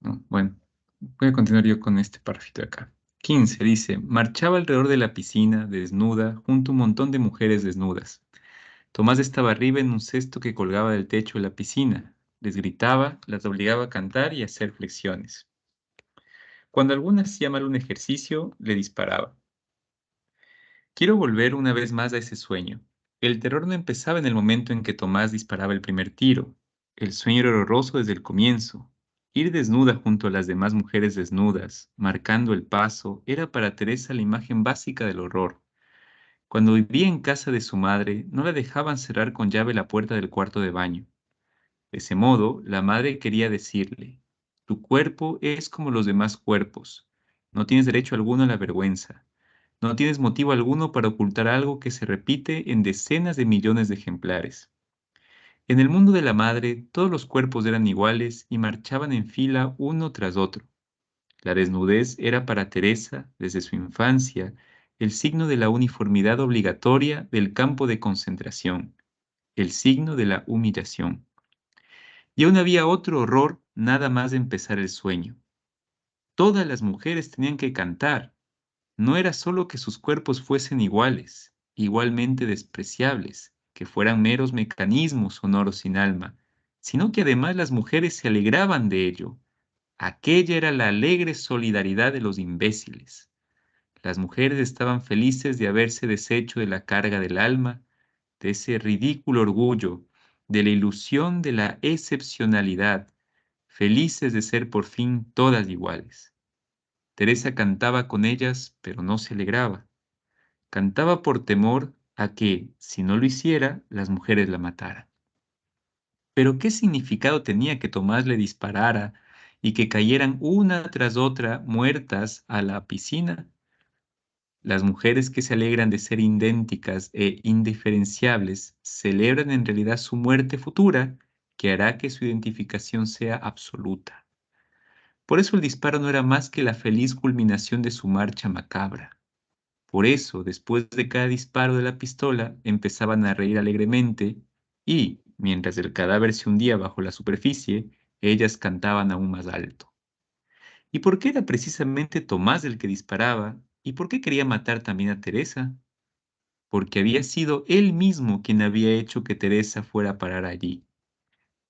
No, bueno, voy a continuar yo con este párrafito de acá. 15 dice, marchaba alrededor de la piscina, desnuda, junto a un montón de mujeres desnudas. Tomás estaba arriba en un cesto que colgaba del techo de la piscina. Les gritaba, las obligaba a cantar y a hacer flexiones. Cuando alguna hacía mal un ejercicio, le disparaba. Quiero volver una vez más a ese sueño. El terror no empezaba en el momento en que Tomás disparaba el primer tiro. El sueño era horroroso desde el comienzo. Ir desnuda junto a las demás mujeres desnudas, marcando el paso, era para Teresa la imagen básica del horror. Cuando vivía en casa de su madre, no la dejaban cerrar con llave la puerta del cuarto de baño. De ese modo, la madre quería decirle, tu cuerpo es como los demás cuerpos. No tienes derecho alguno a la vergüenza. No tienes motivo alguno para ocultar algo que se repite en decenas de millones de ejemplares. En el mundo de la madre, todos los cuerpos eran iguales y marchaban en fila uno tras otro. La desnudez era para Teresa, desde su infancia, el signo de la uniformidad obligatoria del campo de concentración, el signo de la humillación. Y aún había otro horror nada más de empezar el sueño. Todas las mujeres tenían que cantar. No era solo que sus cuerpos fuesen iguales, igualmente despreciables, que fueran meros mecanismos sonoros sin alma, sino que además las mujeres se alegraban de ello. Aquella era la alegre solidaridad de los imbéciles. Las mujeres estaban felices de haberse deshecho de la carga del alma, de ese ridículo orgullo, de la ilusión de la excepcionalidad, felices de ser por fin todas iguales. Teresa cantaba con ellas, pero no se alegraba. Cantaba por temor a que, si no lo hiciera, las mujeres la mataran. Pero ¿qué significado tenía que Tomás le disparara y que cayeran una tras otra muertas a la piscina? Las mujeres que se alegran de ser idénticas e indiferenciables celebran en realidad su muerte futura, que hará que su identificación sea absoluta. Por eso el disparo no era más que la feliz culminación de su marcha macabra. Por eso, después de cada disparo de la pistola, empezaban a reír alegremente y, mientras el cadáver se hundía bajo la superficie, ellas cantaban aún más alto. ¿Y por qué era precisamente Tomás el que disparaba? ¿Y por qué quería matar también a Teresa? Porque había sido él mismo quien había hecho que Teresa fuera a parar allí.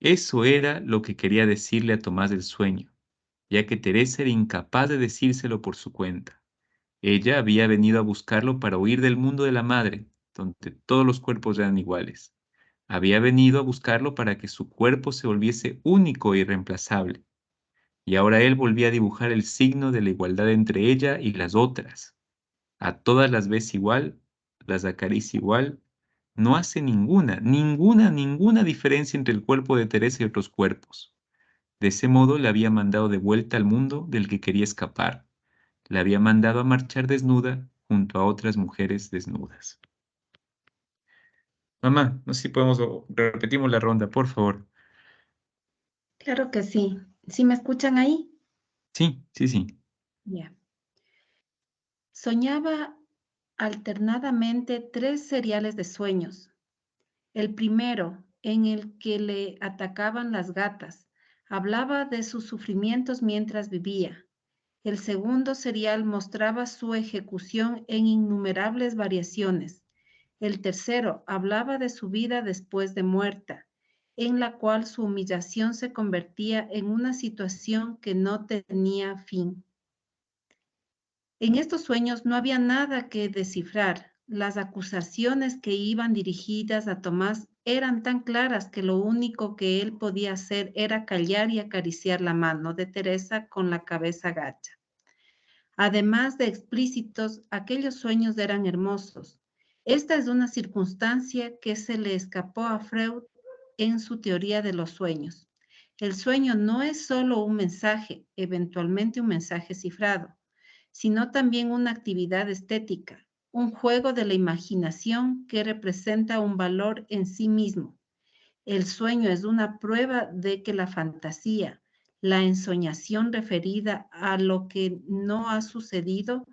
Eso era lo que quería decirle a Tomás del sueño, ya que Teresa era incapaz de decírselo por su cuenta. Ella había venido a buscarlo para huir del mundo de la madre, donde todos los cuerpos eran iguales. Había venido a buscarlo para que su cuerpo se volviese único e irreemplazable. Y ahora él volvía a dibujar el signo de la igualdad entre ella y las otras. A todas las ves igual, las acaricia igual. No hace ninguna diferencia entre el cuerpo de Teresa y otros cuerpos. De ese modo la había mandado de vuelta al mundo del que quería escapar. La había mandado a marchar desnuda junto a otras mujeres desnudas. Mamá, no sé si podemos repetimos la ronda, por favor. Claro que sí. ¿Sí me escuchan ahí? Sí, sí, sí. Ya. Soñaba alternadamente 3 seriales de sueños. El primero, en el que le atacaban las gatas, hablaba de sus sufrimientos mientras vivía. El segundo serial mostraba su ejecución en innumerables variaciones. El tercero hablaba de su vida después de muerta, en la cual su humillación se convertía en una situación que no tenía fin. En estos sueños no había nada que descifrar. Las acusaciones que iban dirigidas a Tomás eran tan claras que lo único que él podía hacer era callar y acariciar la mano de Teresa con la cabeza gacha. Además de explícitos, aquellos sueños eran hermosos. Esta es una circunstancia que se le escapó a Freud en su teoría de los sueños. El sueño no es solo un mensaje, eventualmente un mensaje cifrado, sino también una actividad estética, un juego de la imaginación que representa un valor en sí mismo. El sueño es una prueba de que la fantasía, la ensoñación referida a lo que no ha sucedido,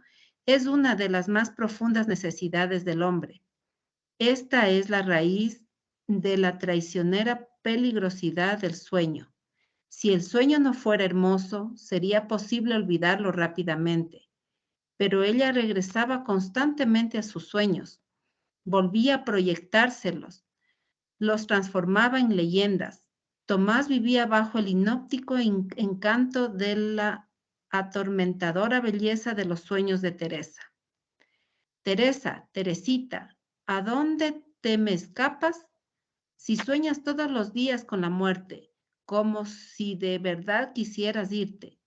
es una de las más profundas necesidades del hombre. Esta es la raíz de la traicionera peligrosidad del sueño. Si el sueño no fuera hermoso, sería posible olvidarlo rápidamente. Pero ella regresaba constantemente a sus sueños, volvía a proyectárselos, los transformaba en leyendas. Tomás vivía bajo el hipnótico encanto de la atormentadora belleza de los sueños de Teresa. Teresa, Teresita, ¿a dónde te me escapas? Si sueñas todos los días con la muerte, como si de verdad quisieras irte,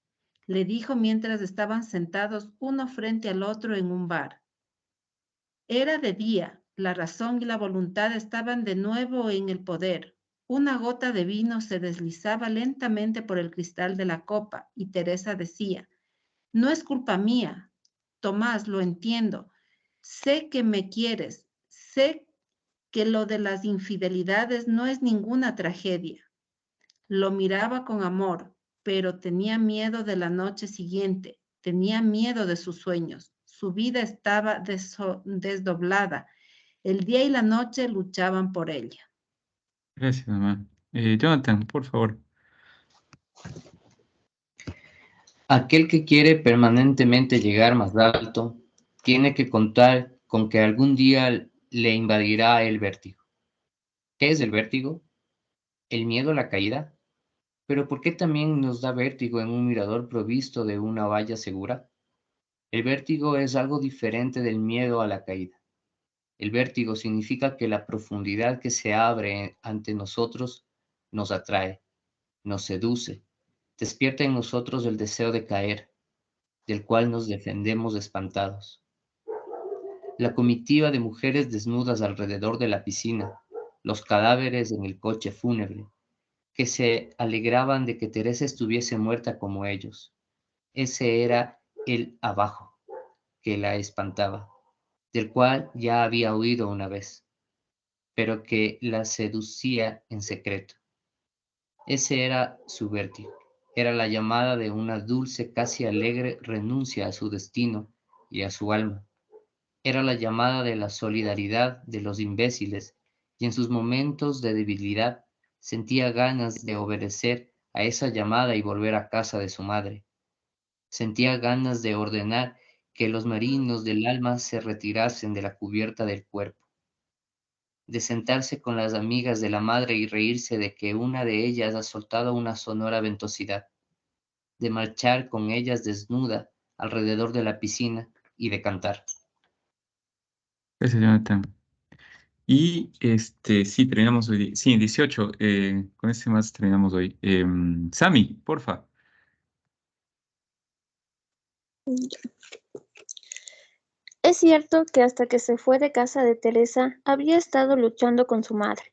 le dijo mientras estaban sentados uno frente al otro en un bar. Era de día, la razón y la voluntad estaban de nuevo en el poder. Una gota de vino se deslizaba lentamente por el cristal de la copa y Teresa decía, no es culpa mía, Tomás, lo entiendo. Sé que me quieres, sé que lo de las infidelidades no es ninguna tragedia. Lo miraba con amor, pero tenía miedo de la noche siguiente, tenía miedo de sus sueños. Su vida estaba desdoblada. El día y la noche luchaban por ella. Gracias, mamá. Jonathan, por favor. Aquel que quiere permanentemente llegar más alto, tiene que contar con que algún día le invadirá el vértigo. ¿Qué es el vértigo? ¿El miedo a la caída? ¿Pero por qué también nos da vértigo en un mirador provisto de una valla segura? El vértigo es algo diferente del miedo a la caída. El vértigo significa que la profundidad que se abre ante nosotros nos atrae, nos seduce, despierta en nosotros el deseo de caer, del cual nos defendemos espantados. La comitiva de mujeres desnudas alrededor de la piscina, los cadáveres en el coche fúnebre, que se alegraban de que Teresa estuviese muerta como ellos. Ese era el abajo, que la espantaba, del cual ya había oído una vez, pero que la seducía en secreto. Ese era su vértigo, era la llamada de una dulce, casi alegre renuncia a su destino y a su alma. Era la llamada de la solidaridad de los imbéciles, y en sus momentos de debilidad sentía ganas de obedecer a esa llamada y volver a casa de su madre. Sentía ganas de ordenar que los marinos del alma se retirasen de la cubierta del cuerpo, de sentarse con las amigas de la madre y reírse de que una de ellas ha soltado una sonora ventosidad, de marchar con ellas desnuda alrededor de la piscina y de cantar. Gracias, Jonathan. Y sí, terminamos hoy. Sí, 18. Con este más terminamos hoy. Sami, porfa. Es cierto que hasta que se fue de casa de Teresa había estado luchando con su madre,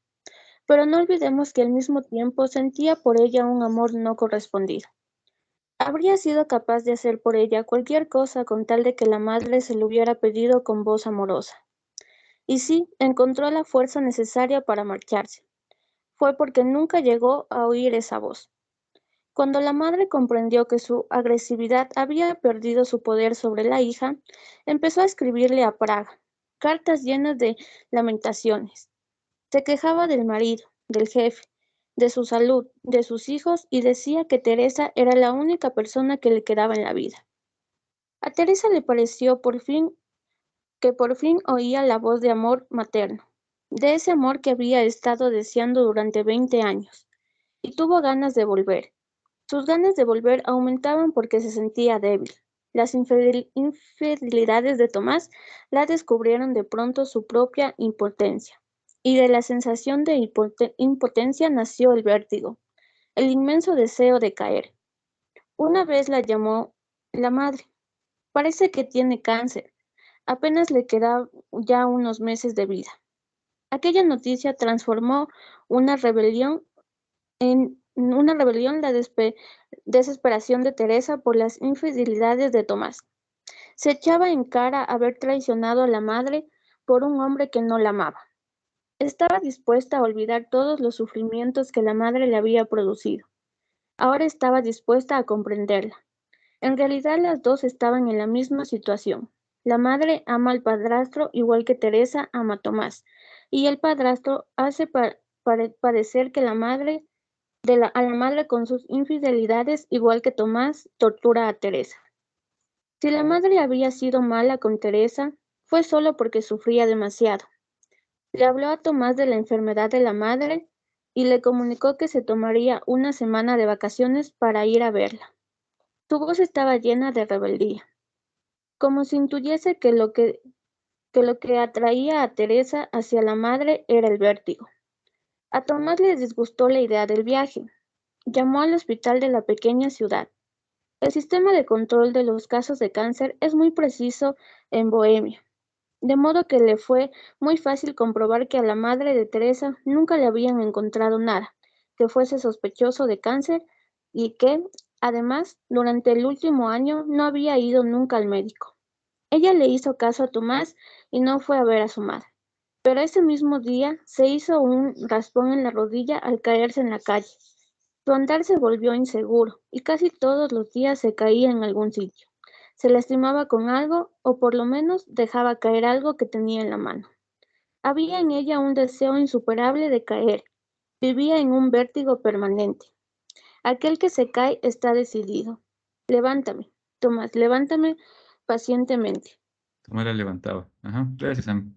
pero no olvidemos que al mismo tiempo sentía por ella un amor no correspondido. Habría sido capaz de hacer por ella cualquier cosa con tal de que la madre se lo hubiera pedido con voz amorosa. Y sí, encontró la fuerza necesaria para marcharse. Fue porque nunca llegó a oír esa voz. Cuando la madre comprendió que su agresividad había perdido su poder sobre la hija, empezó a escribirle a Praga, cartas llenas de lamentaciones. Se quejaba del marido, del jefe, de su salud, de sus hijos y decía que Teresa era la única persona que le quedaba en la vida. A Teresa le pareció por fin oía la voz de amor materno, de ese amor que había estado deseando durante 20 años, y tuvo ganas de volver. Sus ganas de volver aumentaban porque se sentía débil. Las infidelidades de Tomás la descubrieron de pronto su propia impotencia, y de la sensación de impotencia nació el vértigo, el inmenso deseo de caer. Una vez la llamó la madre. Parece que tiene cáncer. Apenas le quedan ya unos meses de vida. Aquella noticia transformó una rebelión la desesperación de Teresa por las infidelidades de Tomás. Se echaba en cara haber traicionado a la madre por un hombre que no la amaba. Estaba dispuesta a olvidar todos los sufrimientos que la madre le había producido. Ahora estaba dispuesta a comprenderla. En realidad las dos estaban en la misma situación. La madre ama al padrastro igual que Teresa ama a Tomás, y el padrastro hace parecer que a la madre con sus infidelidades igual que Tomás tortura a Teresa. Si la madre había sido mala con Teresa, fue solo porque sufría demasiado. Le habló a Tomás de la enfermedad de la madre y le comunicó que se tomaría una semana de vacaciones para ir a verla. Su voz estaba llena de rebeldía, como si intuyese que lo que atraía a Teresa hacia la madre era el vértigo. A Tomás le disgustó la idea del viaje. Llamó al hospital de la pequeña ciudad. El sistema de control de los casos de cáncer es muy preciso en Bohemia, de modo que le fue muy fácil comprobar que a la madre de Teresa nunca le habían encontrado nada que fuese sospechoso de cáncer y que, además, durante el último año no había ido nunca al médico. Ella le hizo caso a Tomás y no fue a ver a su madre. Pero ese mismo día se hizo un raspón en la rodilla al caerse en la calle. Su andar se volvió inseguro y casi todos los días se caía en algún sitio. Se lastimaba con algo o por lo menos dejaba caer algo que tenía en la mano. Había en ella un deseo insuperable de caer. Vivía en un vértigo permanente. Aquel que se cae está decidido. Levántame, Tomás, levántame pacientemente. Tomás la levantaba. Ajá, gracias, Sam.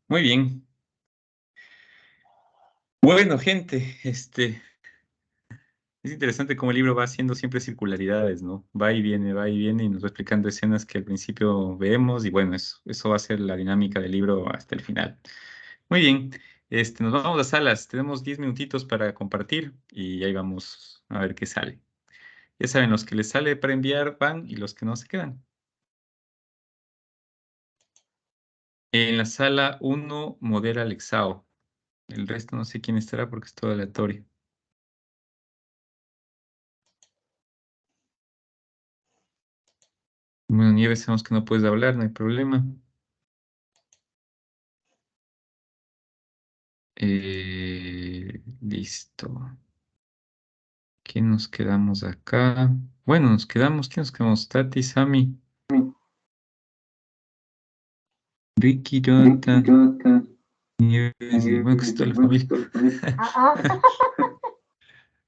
Muy bien. Bueno, gente, es interesante cómo el libro va haciendo siempre circularidades, ¿no? Va y viene y nos va explicando escenas que al principio vemos y bueno, eso va a ser la dinámica del libro hasta el final. Muy bien, nos vamos a salas, tenemos 10 minutitos para compartir y ahí vamos a ver qué sale. Ya saben, los que les sale para enviar van y los que no se quedan. En la sala 1 modera Alexao. El resto no sé quién estará porque es todo aleatorio. Bueno, Nieves, sabemos que no puedes hablar, no hay problema. Listo. ¿Quién nos quedamos acá? Bueno, ¿quién nos quedamos? Tati, Sami, Ricky, Jonathan, Nieves, y bueno, casi toda la familia.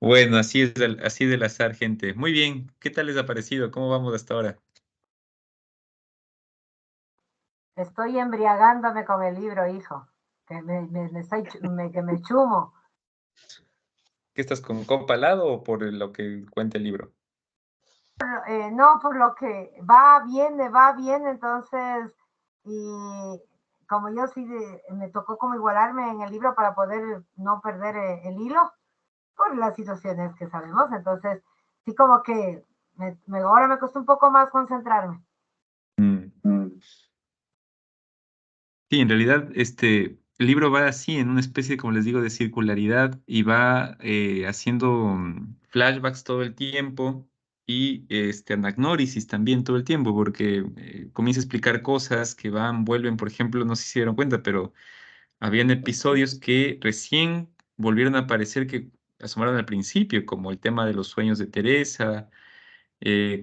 Bueno, así del azar, gente. Muy bien, ¿qué tal les ha parecido? ¿Cómo vamos hasta ahora? Estoy embriagándome con el libro, hijo. Que me chumo. ¿Qué estás con copa al lado o por lo que cuenta el libro? No, por lo que va bien, entonces, y como yo sí me tocó como igualarme en el libro para poder no perder el hilo por las situaciones que sabemos, entonces sí como que ahora me costó un poco más concentrarme. Sí, en realidad el libro va así, en una especie, como les digo, de circularidad y va haciendo flashbacks todo el tiempo y anagnórisis también todo el tiempo, porque comienza a explicar cosas que vuelven, por ejemplo, no sé si se dieron cuenta, pero habían episodios que recién volvieron a aparecer que asomaron al principio, como el tema de los sueños de Teresa,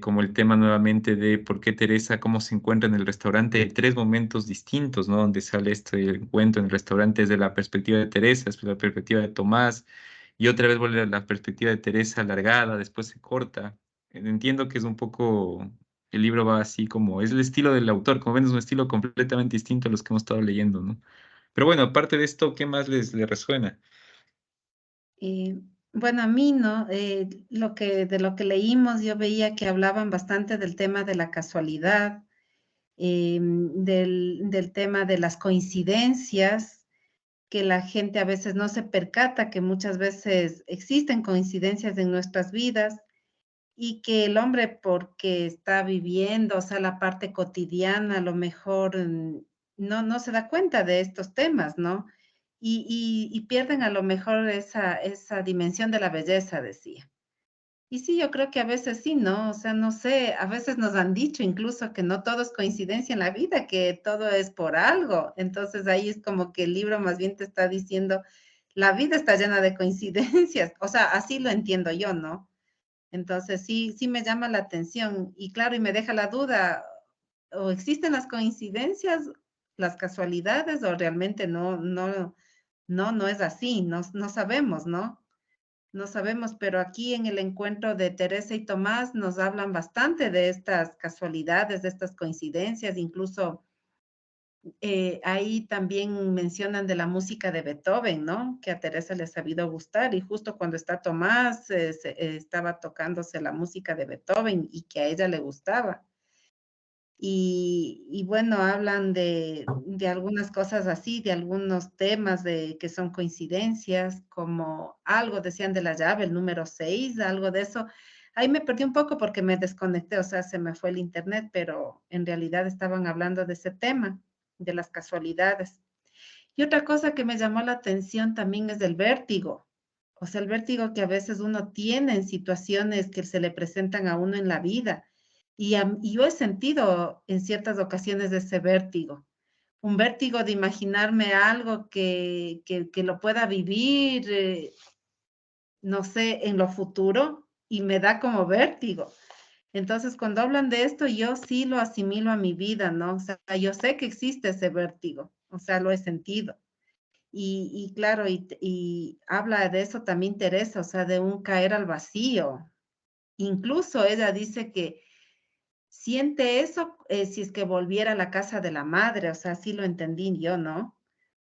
como el tema nuevamente de por qué Teresa, cómo se encuentra en el restaurante, hay 3 momentos distintos, ¿no? Donde sale este encuentro en el restaurante desde la perspectiva de Teresa, después la perspectiva de Tomás, y otra vez vuelve a la perspectiva de Teresa alargada, después se corta. Entiendo que es un poco, el libro va así como, es el estilo del autor, como ven, es un estilo completamente distinto a los que hemos estado leyendo, ¿no? Pero bueno, aparte de esto, ¿qué más les resuena? Bueno, a mí, ¿no? De lo que leímos, yo veía que hablaban bastante del tema de la casualidad, del tema de las coincidencias, que la gente a veces no se percata que muchas veces existen coincidencias en nuestras vidas y que el hombre porque está viviendo, o sea, la parte cotidiana, a lo mejor no se da cuenta de estos temas, ¿no? Y pierden a lo mejor esa dimensión de la belleza, decía. Y sí, yo creo que a veces sí, ¿no? O sea, no sé, a veces nos han dicho incluso que no todo es coincidencia en la vida, que todo es por algo. Entonces ahí es como que el libro más bien te está diciendo, la vida está llena de coincidencias. O sea, así lo entiendo yo, ¿no? Entonces sí me llama la atención y claro, y me deja la duda, o existen las coincidencias, las casualidades, o realmente no es así, no sabemos, ¿no? No sabemos, pero aquí en el encuentro de Teresa y Tomás nos hablan bastante de estas casualidades, de estas coincidencias, incluso ahí también mencionan de la música de Beethoven, ¿no? Que a Teresa le ha sabido gustar y justo cuando está Tomás estaba tocándose la música de Beethoven y que a ella le gustaba. Y bueno, hablan de algunas cosas así, de algunos temas que son coincidencias, como algo decían de la llave, el número 6, algo de eso. Ahí me perdí un poco porque me desconecté, o sea, se me fue el internet, pero en realidad estaban hablando de ese tema, de las casualidades. Y otra cosa que me llamó la atención también es el vértigo. O sea, el vértigo que a veces uno tiene en situaciones que se le presentan a uno en la vida. Y yo he sentido en ciertas ocasiones ese vértigo. Un vértigo de imaginarme algo que lo pueda vivir, no sé, en lo futuro y me da como vértigo. Entonces, cuando hablan de esto, yo sí lo asimilo a mi vida, ¿no? O sea, yo sé que existe ese vértigo, o sea, lo he sentido. Y claro, y habla de eso también Teresa, o sea, de un caer al vacío. Incluso ella dice que siente eso si es que volviera a la casa de la madre, o sea, así lo entendí yo, ¿no?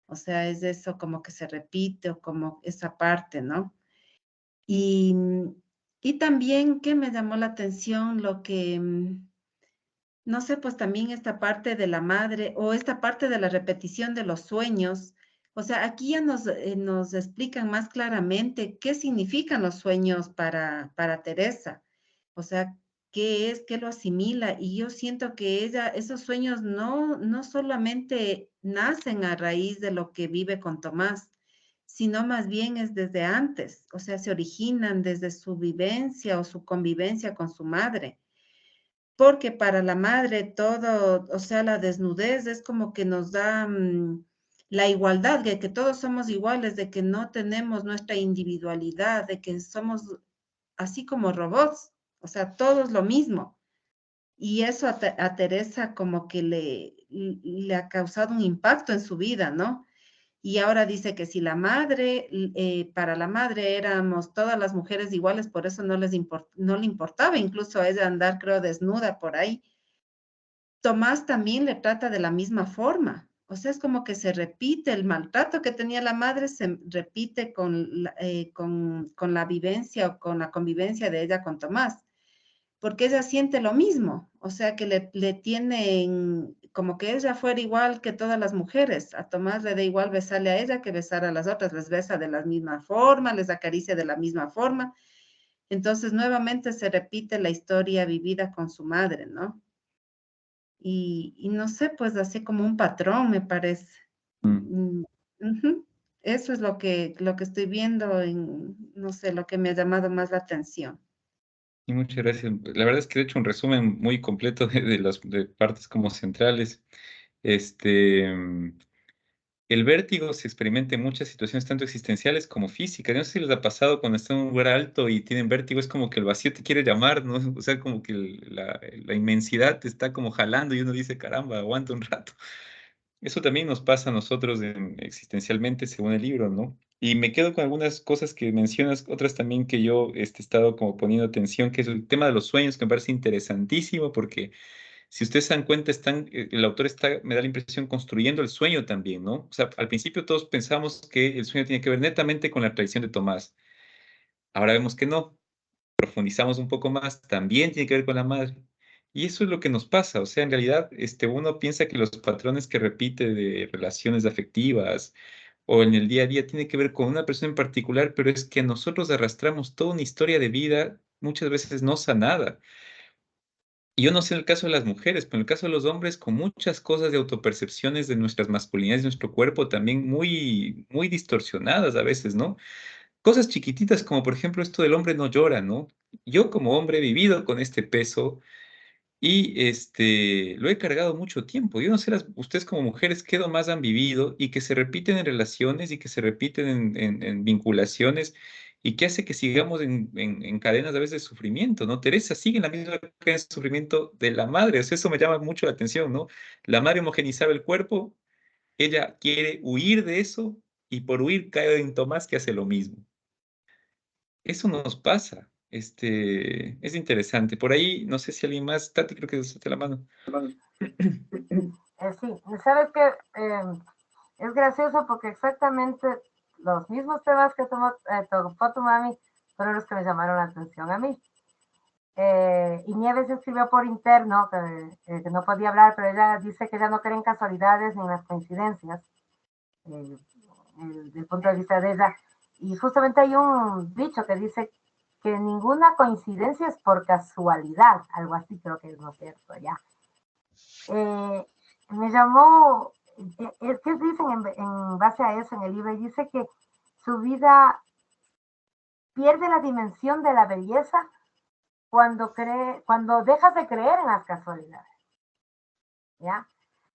O sea, es eso como que se repite o como esa parte, ¿no? Y, y también que me llamó la atención lo que, no sé, pues también esta parte de la madre o esta parte de la repetición de los sueños. O sea, aquí ya nos explican más claramente qué significan los sueños para Teresa. O sea, qué es, qué lo asimila. Y yo siento que ella, esos sueños no solamente nacen a raíz de lo que vive con Tomás, sino más bien es desde antes. O sea, se originan desde su vivencia o su convivencia con su madre porque para la madre todo, o sea, la desnudez es como que nos da la igualdad, de que todos somos iguales, de que no tenemos nuestra individualidad, de que somos así como robots, o sea, todos lo mismo. Y eso a Teresa como que le ha causado un impacto en su vida, ¿no? Y ahora dice que si la madre, para la madre éramos todas las mujeres iguales, por eso no le importaba incluso a ella andar, creo, desnuda por ahí. Tomás también le trata de la misma forma. O sea, es como que se repite el maltrato que tenía la madre, se repite con la vivencia o con la convivencia de ella con Tomás porque ella siente lo mismo, o sea que le tienen como que ella fuera igual que todas las mujeres, a Tomás le da igual besarle a ella que besar a las otras, les besa de la misma forma, les acaricia de la misma forma, entonces nuevamente se repite la historia vivida con su madre, ¿no? Y no sé, pues así como un patrón me parece. Eso es lo que estoy viendo no sé, lo que me ha llamado más la atención. Y muchas gracias. La verdad es que he hecho un resumen muy completo de las de partes como centrales. Este, el vértigo se experimenta en muchas situaciones, tanto existenciales como físicas. Yo no sé si les ha pasado cuando están en un lugar alto y tienen vértigo, es como que el vacío te quiere llamar, ¿no? O sea, como que la inmensidad te está como jalando y uno dice, caramba, aguanta un rato. Eso también nos pasa a nosotros existencialmente, según el libro, ¿no? Y me quedo con algunas cosas que mencionas, otras también que yo he estado como poniendo atención, que es el tema de los sueños, que me parece interesantísimo, porque si ustedes se dan cuenta, el autor está, me da la impresión, construyendo el sueño también, ¿no? O sea, al principio todos pensamos que el sueño tiene que ver netamente con la tradición de Tomás. Ahora vemos que no, profundizamos un poco más, también tiene que ver con la madre. Y eso es lo que nos pasa, o sea, en realidad, uno piensa que los patrones que repite de relaciones afectivas o en el día a día tiene que ver con una persona en particular, pero es que nosotros arrastramos toda una historia de vida, muchas veces no sanada. Y yo no sé en el caso de las mujeres, pero en el caso de los hombres, con muchas cosas de autopercepciones de nuestras masculinidades, de nuestro cuerpo, también muy, muy distorsionadas a veces, ¿no? Cosas chiquititas como por ejemplo esto del hombre no llora, ¿no? Yo como hombre he vivido con este peso y lo he cargado mucho tiempo. Yo no sé ustedes como mujeres qué más han vivido y que se repiten en relaciones y que se repiten en vinculaciones y que hace que sigamos en cadenas a veces de sufrimiento, ¿no? Teresa sigue en la misma cadena de sufrimiento de la madre, o sea, eso me llama mucho la atención, ¿no? La madre homogenizaba el cuerpo, ella quiere huir de eso y por huir cae en Tomás que hace lo mismo. Eso nos pasa. Es interesante. Por ahí, no sé si alguien más, Tati, creo que usaste la mano. Sí, sabes que es gracioso porque exactamente los mismos temas que tocó tu mami fueron los que me llamaron la atención a mí. Y Nieves escribió por interno que no podía hablar, pero ella dice que ella no cree en casualidades ni en las coincidencias, desde el punto de vista de ella. Y justamente hay un dicho que dice que ninguna coincidencia es por casualidad, algo así creo que es, ¿no es cierto? Ya. Me llamó, ¿qué dicen en base a eso en el libro? Dice que su vida pierde la dimensión de la belleza cuando dejas de creer en las casualidades, ¿ya?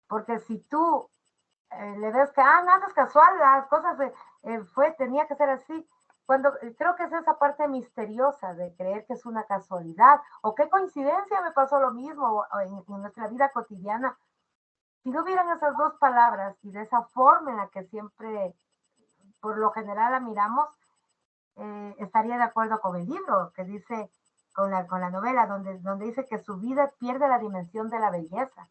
Porque si tú le ves que, nada es casual, las cosas tenía que ser así, creo que es esa parte misteriosa de creer que es una casualidad, o qué coincidencia me pasó lo mismo en nuestra vida cotidiana. Si no hubieran esas dos palabras y de esa forma en la que siempre, por lo general, la miramos, estaría de acuerdo con el libro, que dice, con la novela, donde dice que su vida pierde la dimensión de la belleza.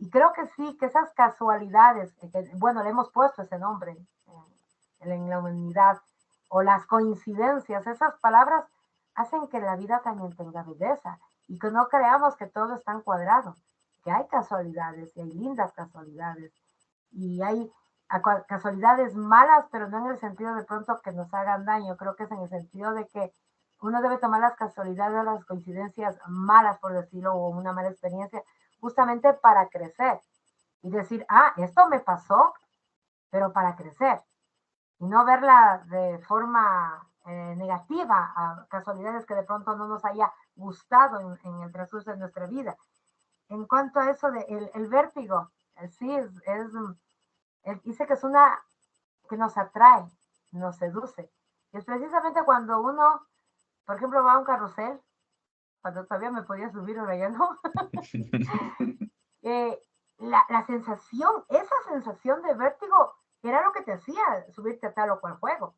Y creo que sí, que esas casualidades, bueno, le hemos puesto ese nombre en la humanidad, o las coincidencias, esas palabras hacen que la vida también tenga belleza y que no creamos que todo está encuadrado, que hay casualidades y hay lindas casualidades y hay casualidades malas, pero no en el sentido de pronto que nos hagan daño, creo que es en el sentido de que uno debe tomar las casualidades, las coincidencias malas, por decirlo, o una mala experiencia, justamente para crecer y decir, esto me pasó, pero para crecer, y no verla de forma negativa a casualidades que de pronto no nos haya gustado en el transcurso de nuestra vida. En cuanto a eso de el vértigo, sí, dice que es una que nos atrae, nos seduce. Y es precisamente cuando uno, por ejemplo, va a un carrusel, cuando todavía me podía subir, ahora ya no. La sensación, esa sensación de vértigo, era lo que te hacía subirte a tal o cual juego.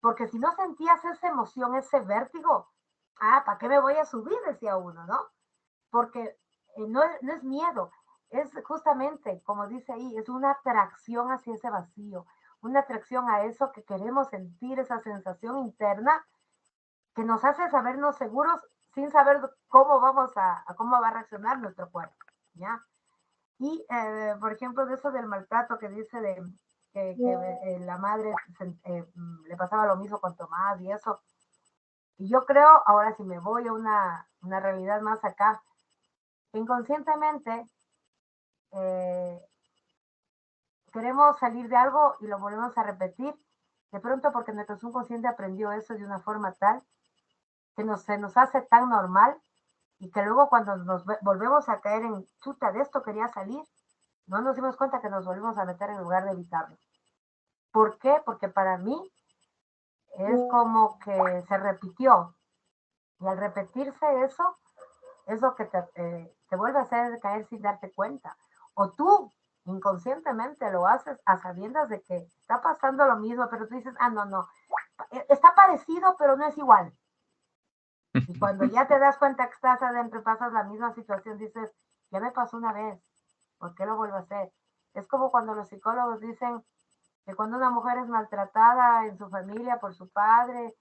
Porque si no sentías esa emoción, ese vértigo, ¿para qué me voy a subir? Decía uno, ¿no? Porque no es miedo, es justamente, como dice ahí, es una atracción hacia ese vacío, una atracción a eso que queremos sentir, esa sensación interna que nos hace sabernos seguros sin saber cómo cómo va a reaccionar nuestro cuerpo, ¿ya? Y, por ejemplo, de eso del maltrato que dice que la madre le pasaba lo mismo con Tomás y eso. Y yo creo, ahora si me voy a una realidad más acá, inconscientemente queremos salir de algo y lo volvemos a repetir, de pronto porque nuestro subconsciente aprendió eso de una forma tal que se nos hace tan normal y que luego cuando nos volvemos a caer en chuta, de esto quería salir, no nos dimos cuenta que nos volvemos a meter en lugar de evitarlo. ¿Por qué? Porque para mí es como que se repitió y al repetirse eso, es lo que te vuelve a hacer caer sin darte cuenta. O tú inconscientemente lo haces a sabiendas de que está pasando lo mismo, pero tú dices, no, está parecido, pero no es igual. Y cuando ya te das cuenta que estás adentro y pasas la misma situación, dices, ya me pasó una vez, ¿por qué lo vuelvo a hacer? Es como cuando los psicólogos dicen que cuando una mujer es maltratada en su familia por su padre,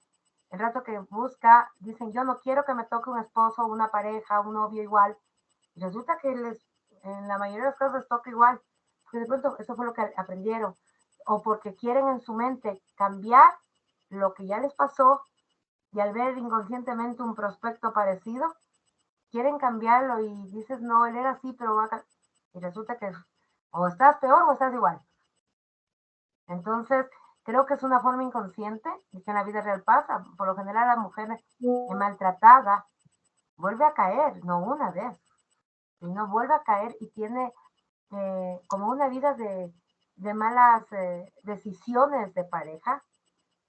el rato que busca, dicen, yo no quiero que me toque un esposo, una pareja, un novio igual. Y resulta que en la mayoría de los casos les toca igual, porque de pronto eso fue lo que aprendieron, o porque quieren en su mente cambiar lo que ya les pasó y al ver inconscientemente un prospecto parecido, quieren cambiarlo y dices, no, él era así, pero y resulta que o estás peor o estás igual. Entonces, creo que es una forma inconsciente y que en la vida real pasa. Por lo general, la mujer maltratada vuelve a caer, no una vez, sino vuelve a caer y tiene como una vida de malas decisiones de pareja,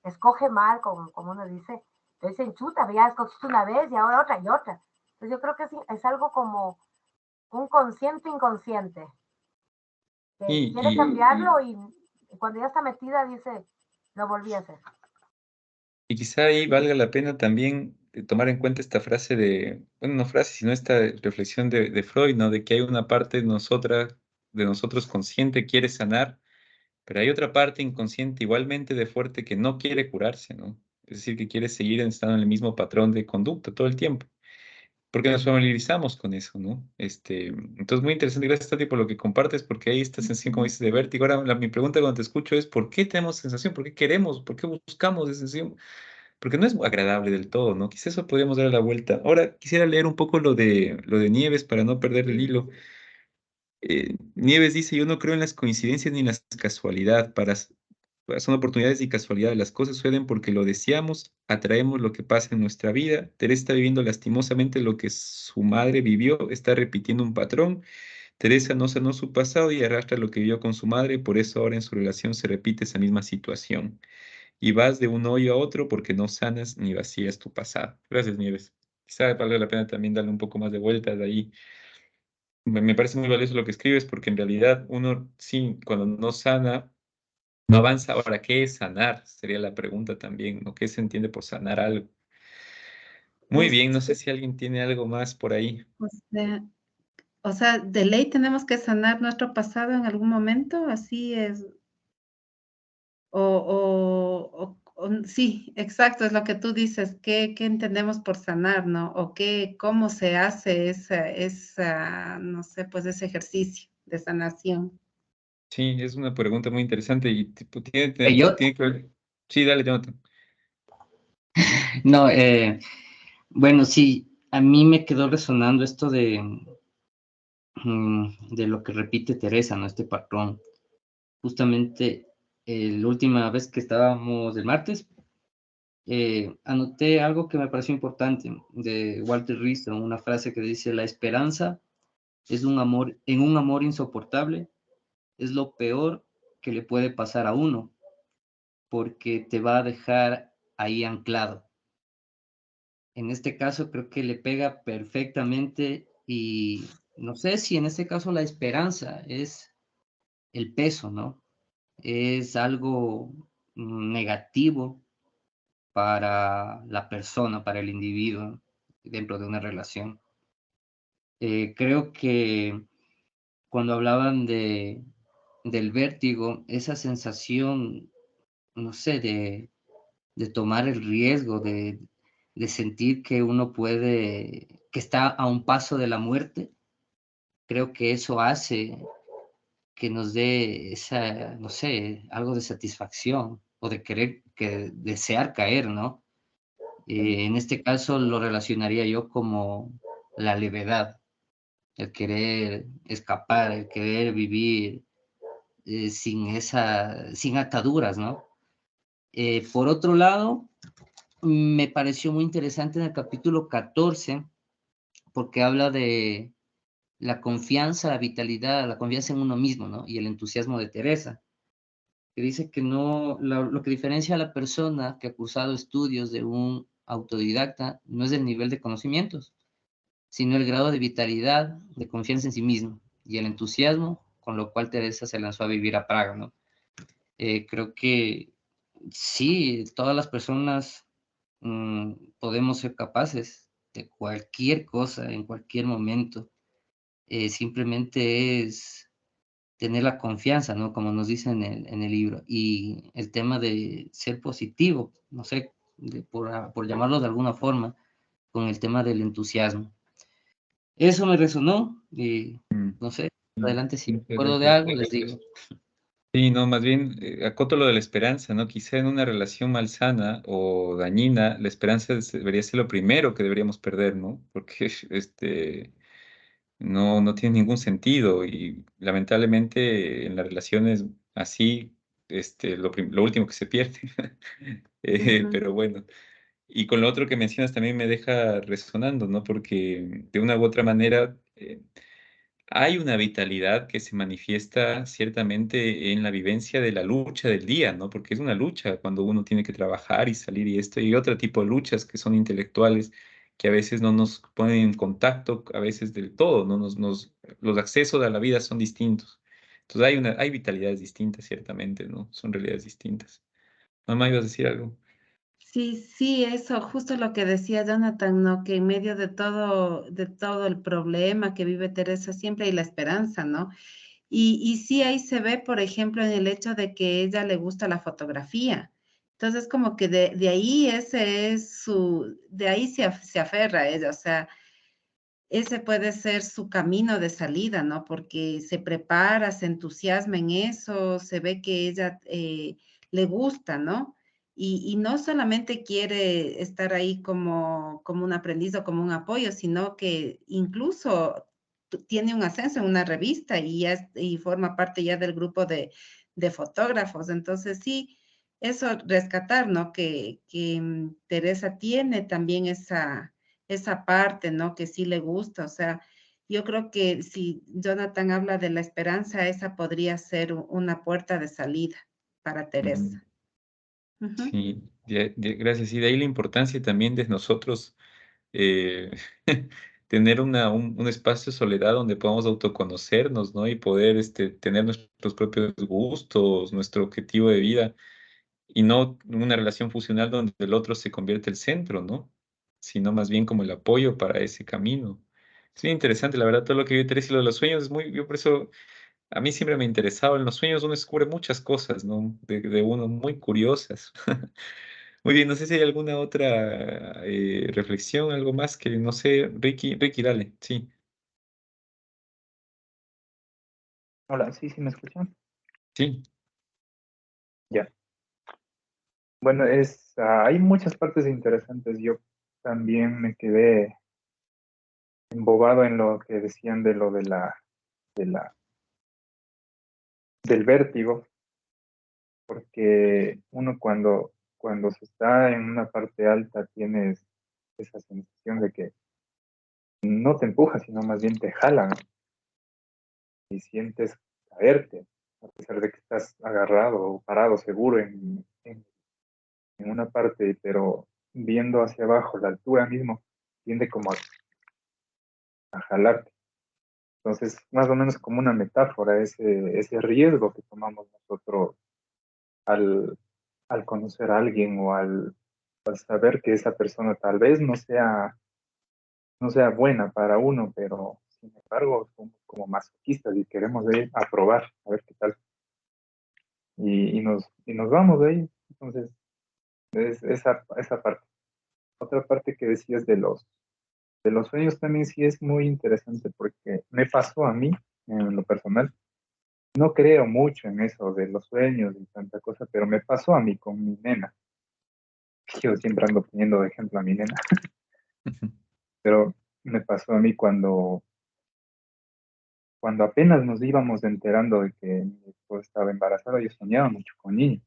escoge mal, como uno dice, entonces enchuta, ya escogiste una vez y ahora otra y otra. Entonces yo creo que es algo como un consciente inconsciente, que quiere cambiarlo y cuando ya está metida dice, lo volví a hacer. Y quizá ahí valga la pena también tomar en cuenta esta frase de, bueno, no frase, sino esta reflexión de Freud, ¿no? De que hay una parte de nosotros consciente quiere sanar, pero hay otra parte inconsciente igualmente de fuerte que no quiere curarse, ¿no? Es decir, que quiere seguir estando en el mismo patrón de conducta todo el tiempo, porque nos familiarizamos con eso, ¿no? Entonces, muy interesante, gracias, Tati, por lo que compartes, porque hay esta sensación, como dices, de vértigo. Ahora, mi pregunta cuando te escucho es, ¿por qué tenemos sensación? ¿Por qué queremos? ¿Por qué buscamos esa sensación? Porque no es agradable del todo, ¿no? Quizás eso podríamos dar la vuelta. Ahora quisiera leer un poco lo de Nieves para no perder el hilo. Nieves dice, yo no creo en las coincidencias ni en las casualidades. Son oportunidades y casualidades. Las cosas suceden porque lo deseamos, atraemos lo que pasa en nuestra vida. Teresa está viviendo lastimosamente lo que su madre vivió, está repitiendo un patrón. Teresa no sanó su pasado y arrastra lo que vivió con su madre, por eso ahora en su relación se repite esa misma situación y vas de un hoyo a otro porque no sanas ni vacías tu pasado. Gracias, Nieves. Quizá valga la pena también darle un poco más de vueltas ahí. Me parece muy valioso lo que escribes porque en realidad uno, sí, cuando no sana, no avanza. Ahora, ¿qué es sanar? Sería la pregunta también, ¿no? ¿Qué se entiende por sanar algo? Muy Pues, bien, no sé si alguien tiene algo más por ahí. o sea, de ley tenemos que sanar nuestro pasado en algún momento, así es. Sí, exacto, es lo que tú dices, ¿qué entendemos por sanar, no? O cómo se hace no sé, pues ese ejercicio de sanación. Sí, es una pregunta muy interesante y tipo, Yo, tiene que ver. Sí, dale, Jonathan. no, bueno, sí, a mí me quedó resonando esto de lo que repite Teresa, ¿no? Este patrón. Justamente la última vez que estábamos el martes, anoté algo que me pareció importante de Walter Rizzo, una frase que dice, la esperanza es en un amor insoportable, es lo peor que le puede pasar a uno, porque te va a dejar ahí anclado. En este caso creo que le pega perfectamente y no sé si en este caso la esperanza es el peso, ¿no? Es algo negativo para la persona, para el individuo dentro de una relación. Creo que cuando hablaban del vértigo, esa sensación, no sé, de tomar el riesgo, de sentir que uno puede, que está a un paso de la muerte, creo que eso hace que nos dé esa, no sé, algo de satisfacción o de querer, que desear caer, ¿no? En este caso lo relacionaría yo como la levedad, el querer escapar, el querer vivir sin ataduras, ¿no? Por otro lado, me pareció muy interesante en el capítulo 14, porque habla de la confianza, la vitalidad, la confianza en uno mismo, ¿no? Y el entusiasmo de Teresa, que dice que no, lo que diferencia a la persona que ha cursado estudios de un autodidacta no es el nivel de conocimientos, sino el grado de vitalidad, de confianza en sí mismo y el entusiasmo con lo cual Teresa se lanzó a vivir a Praga, ¿no? Creo que sí, todas las personas podemos ser capaces de cualquier cosa en cualquier momento. Simplemente es tener la confianza, ¿no? Como nos dice en el libro. Y el tema de ser positivo, no sé, por llamarlo de alguna forma, con el tema del entusiasmo. Eso me resonó y Mm, no sé, mm, adelante si me acuerdo de excelente. algo, les digo. Sí, no, más bien acoto lo de la esperanza, ¿no? Quizá en una relación malsana o dañina, la esperanza debería ser lo primero que deberíamos perder, ¿no? Porque no tiene ningún sentido y lamentablemente en las relaciones así, lo último que se pierde. Ujú. Pero bueno, y con lo otro que mencionas también me deja resonando, ¿no? Porque de una u otra manera, hay una vitalidad que se manifiesta ciertamente en la vivencia de la lucha del día, ¿no? Porque es una lucha cuando uno tiene que trabajar y salir y esto, y otro tipo de luchas que son intelectuales, que a veces no nos ponen en contacto, a veces del todo, ¿no? Los accesos a la vida son distintos. Entonces hay vitalidades distintas, ciertamente, ¿no? Son realidades distintas. Mamá, ¿ibas a decir algo? Sí, sí, eso, justo lo que decía Jonathan, ¿no? Que en medio de todo el problema que vive Teresa, siempre hay la esperanza, ¿no? Y sí, ahí se ve, por ejemplo, en el hecho de que ella le gusta la fotografía. Entonces, como que de ahí ese es de ahí se aferra a ella, o sea, ese puede ser su camino de salida, ¿no? Porque se prepara, se entusiasma en eso, se ve que ella le gusta, ¿no? Y no solamente quiere estar ahí como un aprendiz o como un apoyo, sino que incluso tiene un ascenso en una revista y forma parte ya del grupo de fotógrafos. Entonces, sí, eso rescatar, ¿no? Que Teresa tiene también esa parte, ¿no? Que sí le gusta. O sea, yo creo que si Jonathan habla de la esperanza, esa podría ser una puerta de salida para Ujú. Teresa. Ujú. Sí, gracias. Y de ahí la importancia también de nosotros eh, tener un espacio de soledad donde podamos autoconocernos, ¿no? Y poder tener nuestros propios gustos, nuestro objetivo de vida, y no una relación funcional donde el otro se convierte el centro, ¿no? Sino más bien como el apoyo para ese camino. Es bien interesante, la verdad, todo lo que vive Teresa y lo de los sueños es muy, yo por eso, a mí siempre me ha interesado, en los sueños uno descubre muchas cosas, ¿no? De uno muy curiosas. Muy bien, no sé si hay alguna otra reflexión, algo más que no sé, Ricky, dale, sí, Hola, sí, sí me escuchan. sí. Ya. Bueno, hay muchas partes interesantes. Yo también me quedé embobado en lo que decían de lo de la, del vértigo, porque uno cuando se está en una parte alta tienes esa sensación de que no te empuja, sino más bien te jalan y sientes caerte, a pesar de que estás agarrado o parado seguro en una parte, pero viendo hacia abajo, la altura mismo tiende como a jalarte. Entonces, más o menos como una metáfora, ese riesgo que tomamos nosotros al, al conocer a alguien o al saber que esa persona tal vez no sea buena para uno, pero sin embargo somos como masoquistas y queremos ir a probar, a ver qué tal. Y nos vamos de ahí. Entonces, es esa parte. Otra parte que decías de los sueños también sí es muy interesante porque me pasó a mí, en lo personal. No creo mucho en eso de los sueños y tanta cosa, pero me pasó a mí con mi nena. Yo siempre ando poniendo de ejemplo a mi nena, pero me pasó a mí cuando apenas nos íbamos enterando de que mi esposa estaba embarazada. Yo soñaba mucho con niños.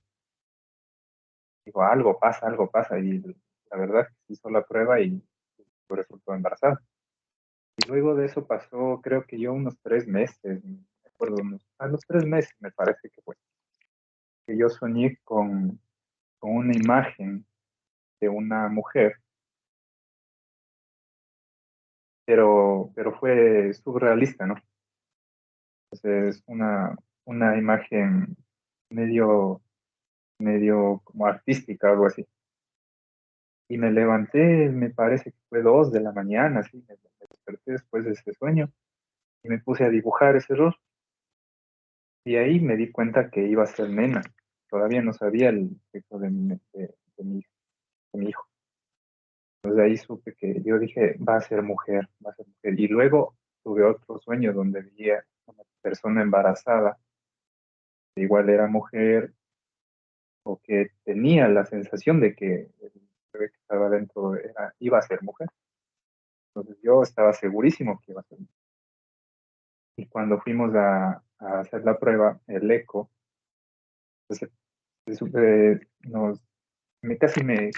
Digo, algo pasa, y la verdad es que se hizo la prueba y resultó embarazada. Y luego de eso pasó, creo que yo unos 3 meses, no me acuerdo, a los 3 meses me parece que fue, que yo soñé con una imagen de una mujer, pero fue surrealista, ¿no? Entonces, una imagen medio, medio como artística, algo así. Y me levanté, me parece que fue 2 de la mañana, así, me desperté después de ese sueño y me puse a dibujar ese rostro. Y ahí me di cuenta que iba a ser nena. Todavía no sabía el sexo de mi hijo. Entonces ahí supe que yo dije, va a ser mujer, va a ser mujer. Y luego tuve otro sueño donde veía una persona embarazada, que igual era mujer, o que tenía la sensación de que el bebé que estaba dentro iba a ser mujer. Entonces yo estaba segurísimo que iba a ser mujer. Y cuando fuimos a hacer la prueba, el eco, pues,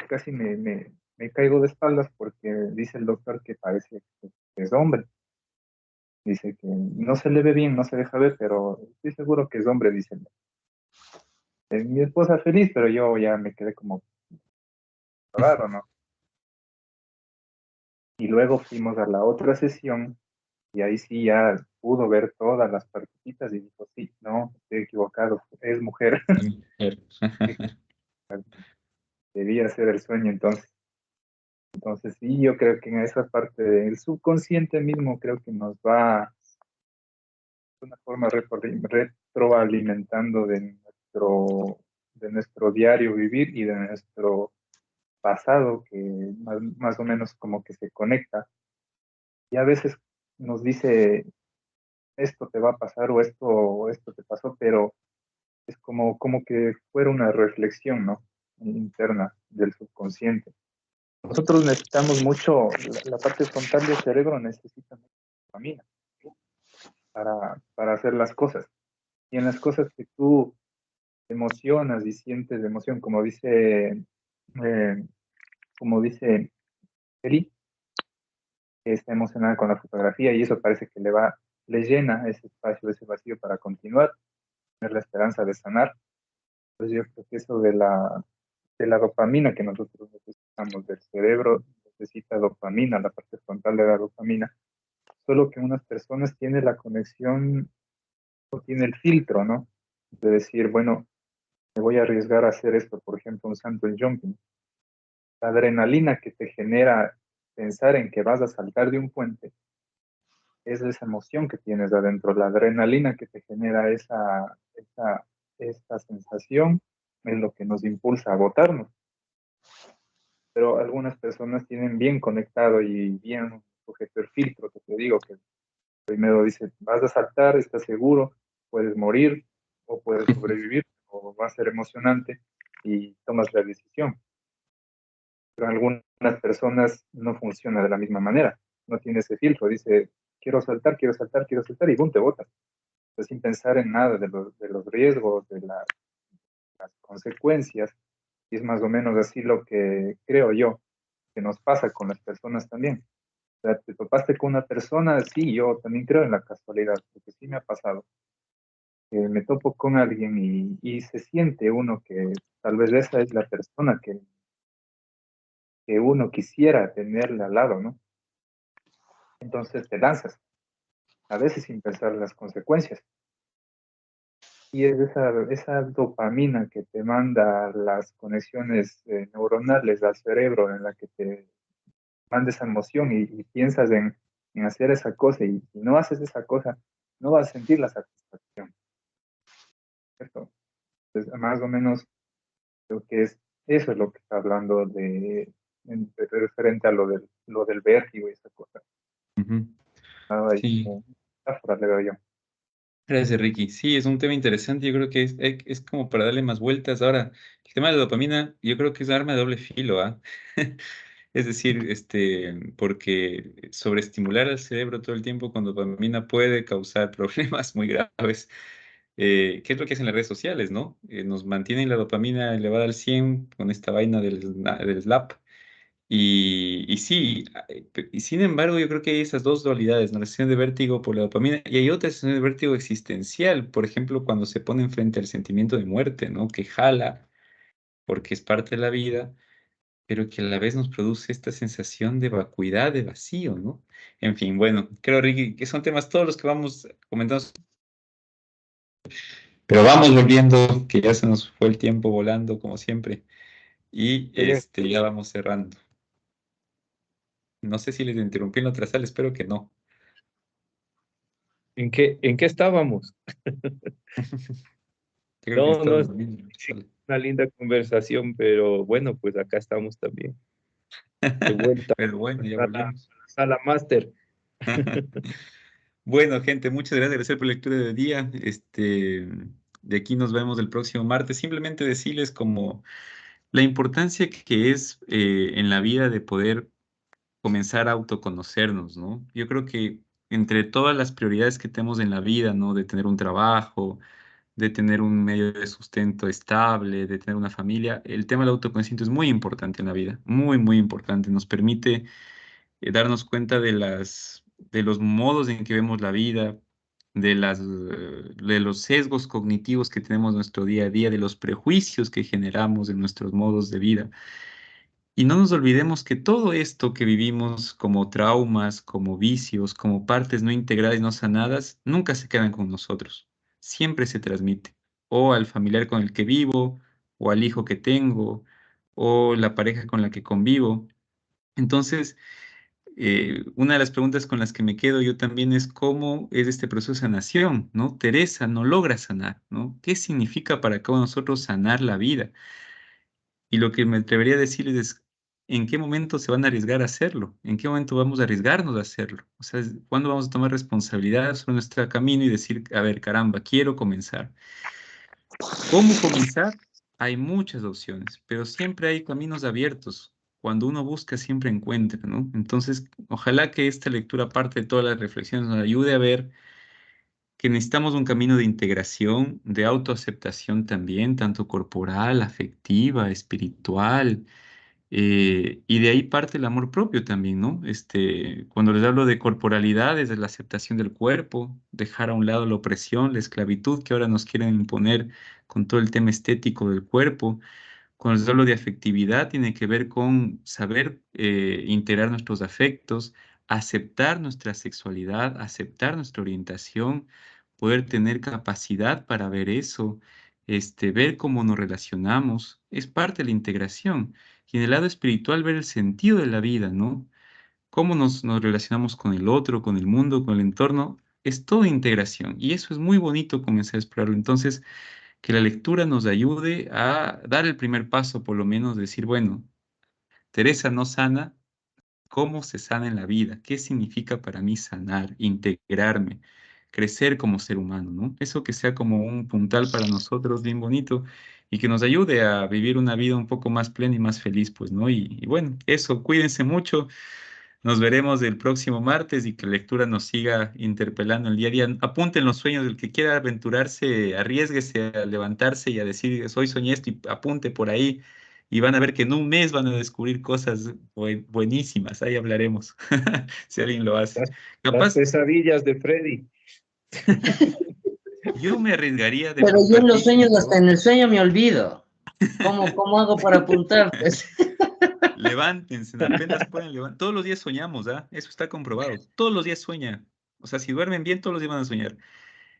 casi me caigo de espaldas porque dice el doctor que parece que es hombre. Dice que no se le ve bien, no se deja ver, pero estoy seguro que es hombre, dice. Mi esposa feliz, pero yo ya me quedé como raro, ¿no? Y luego fuimos a la otra sesión y ahí sí ya pudo ver todas las partecitas y dijo, sí, no, estoy equivocado, es mujer. Debía ser el sueño entonces. Entonces sí, yo creo que en esa parte del subconsciente mismo creo que nos va de una forma retroalimentando de nuestro diario vivir y de nuestro pasado que más o menos como que se conecta. Y a veces nos dice, esto te va a pasar o esto te pasó, pero es como que fuera una reflexión, ¿no? Interna del subconsciente. Nosotros necesitamos mucho, la parte frontal del cerebro necesita mucha dopamina para hacer las cosas. Y en las cosas que tú emocionas y sientes de emoción, como dice Eri, que está emocionada con la fotografía y eso parece que le llena ese espacio, ese vacío para continuar, tener la esperanza de sanar. Entonces yo creo que eso de la dopamina que nosotros necesitamos del cerebro, necesita dopamina, la parte frontal de la dopamina, solo que unas personas tienen la conexión, o tiene el filtro, ¿no? De decir, bueno, me voy a arriesgar a hacer esto, por ejemplo, un salto en jumping. La adrenalina que te genera pensar en que vas a saltar de un puente es esa emoción que tienes adentro, la adrenalina que te genera esta sensación es lo que nos impulsa a botarnos. Pero algunas personas tienen bien conectado y bien sujeto el filtro, que te digo, que primero dice, vas a saltar, estás seguro, puedes morir o puedes sobrevivir o va a ser emocionante y tomas la decisión. Pero algunas personas no funciona de la misma manera, no tiene ese filtro, dice, quiero saltar, quiero saltar, quiero saltar y boom, te botas. Pues sin pensar en nada de los riesgos, de las consecuencias. Y es más o menos así lo que creo yo que nos pasa con las personas también. O sea, te topaste con una persona, sí, yo también creo en la casualidad, porque sí me ha pasado. Me topo con alguien y se siente uno que tal vez esa es la persona que uno quisiera tenerle al lado, ¿no? Entonces te lanzas, a veces sin pensar las consecuencias. Y es esa dopamina que te manda las conexiones neuronales al cerebro en la que te manda esa emoción y piensas en hacer esa cosa y si no haces esa cosa, no vas a sentir la satisfacción, ¿cierto? Entonces, más o menos creo que eso es lo que está hablando referente a lo del vértigo y esa cosa. Nada, y Sí, como metáfora le doy yo. gracias, Ricky. Sí, es un tema interesante. Yo creo que es como para darle más vueltas. Ahora, el tema de la dopamina, yo creo que es un arma de doble filo, ¿ah? Es decir, porque sobreestimular al cerebro todo el tiempo con dopamina puede causar problemas muy graves. ¿Qué es lo que hacen las redes sociales, no? Nos mantienen la dopamina elevada al 100 con esta vaina del Snap. Y sí, y sin embargo, yo creo que hay esas dos dualidades, ¿no? La sensación de vértigo por la dopamina y hay otra sensación de vértigo existencial, por ejemplo, cuando se pone enfrente al sentimiento de muerte, ¿no? Que jala porque es parte de la vida, pero que a la vez nos produce esta sensación de vacuidad, de vacío, ¿no? En fin, bueno, creo, Ricky, que son temas todos los que vamos comentando, pero vamos volviendo, que ya se nos fue el tiempo volando, como siempre, y Muy bien. ya vamos cerrando. No sé si les interrumpí en la otra sala, espero que no. ¿En qué estábamos? Yo creo que No, estás no, dormido en la sí, sala. una linda conversación, pero bueno, pues acá estamos también, de vuelta Pero bueno, ya a la volvimos. sala máster. Bueno, gente, muchas gracias por la lectura de día. De aquí nos vemos el próximo martes. Simplemente decirles como la importancia que es en la vida de poder comenzar a autoconocernos, ¿no? Yo creo que entre todas las prioridades que tenemos en la vida, ¿no? De tener un trabajo, de tener un medio de sustento estable, de tener una familia, el tema del autoconocimiento es muy importante en la vida, muy, muy importante. Nos permite darnos cuenta de de los modos en que vemos la vida, de los sesgos cognitivos que tenemos en nuestro día a día, de los prejuicios que generamos en nuestros modos de vida. Y no nos olvidemos que todo esto que vivimos como traumas, como vicios, como partes no integradas y no sanadas, nunca se quedan con nosotros. Siempre se transmite. O al familiar con el que vivo, o al hijo que tengo, o la pareja con la que convivo. Entonces, una de las preguntas con las que me quedo yo también es cómo es este proceso de sanación, ¿no? Teresa no logra sanar, ¿no? ¿Qué significa para cada uno de nosotros sanar la vida? Y lo que me atrevería a decirles es, ¿en qué momento se van a arriesgar a hacerlo? ¿En qué momento vamos a arriesgarnos a hacerlo? O sea, ¿cuándo vamos a tomar responsabilidad sobre nuestro camino y decir, a ver, caramba, quiero comenzar? ¿Cómo comenzar? Hay muchas opciones, pero siempre hay caminos abiertos. Cuando uno busca, siempre encuentra, ¿no? Entonces, ojalá que esta lectura, aparte de todas las reflexiones, nos ayude a ver que necesitamos un camino de integración, de autoaceptación también, tanto corporal, afectiva, espiritual, y de ahí parte el amor propio también, ¿no? Cuando les hablo de corporalidad, es de la aceptación del cuerpo, dejar a un lado la opresión, la esclavitud que ahora nos quieren imponer con todo el tema estético del cuerpo. Cuando les hablo de afectividad, tiene que ver con saber integrar nuestros afectos, aceptar nuestra sexualidad, aceptar nuestra orientación, poder tener capacidad para ver eso, ver cómo nos relacionamos, es parte de la integración. Y en el lado espiritual, ver el sentido de la vida, ¿no? Cómo nos relacionamos con el otro, con el mundo, con el entorno, es toda integración. Y eso es muy bonito comenzar a explorarlo. Entonces, que la lectura nos ayude a dar el primer paso, por lo menos decir, bueno, Teresa no sana, ¿cómo se sana en la vida? ¿Qué significa para mí sanar, integrarme, crecer como ser humano, ¿no? Eso que sea como un puntal para nosotros bien bonito y que nos ayude a vivir una vida un poco más plena y más feliz, pues, ¿no? Y bueno, eso, cuídense mucho. Nos veremos el próximo martes y que la lectura nos siga interpelando el día a día. Apunten los sueños, el que quiera aventurarse, arriésguese a levantarse y a decir, hoy soñé esto y apunte por ahí. Y van a ver que en un mes van a descubrir cosas buenísimas. Ahí hablaremos, si alguien lo hace. Las Capaz, pesadillas de Freddy. yo me arriesgaría de Pero pronto yo en los sueños, hasta artístico. en el sueño me olvido. ¿Cómo hago para apuntar? Pues? Levántense, apenas pueden levantar. Todos los días soñamos, ¿ah? Eso está comprobado. Todos los días sueñan. O sea, si duermen bien, todos los días van a soñar.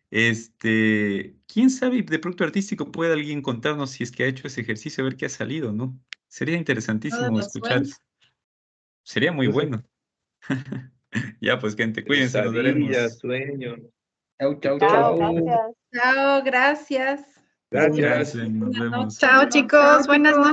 ¿Quién sabe? De producto artístico puede alguien contarnos si es que ha hecho ese ejercicio, a ver qué ha salido, ¿no? Sería Todos interesantísimo los escuchar. sueños. Sería muy Yo sé. bueno. Ya, pues, gente, cuídense, nos Pesadillas, veremos. sueños. Chau, chau, Chao, chau. gracias. Chao, gracias. Gracias. Nos Buenas vemos. noches. Chao, chicos. Buenas noches.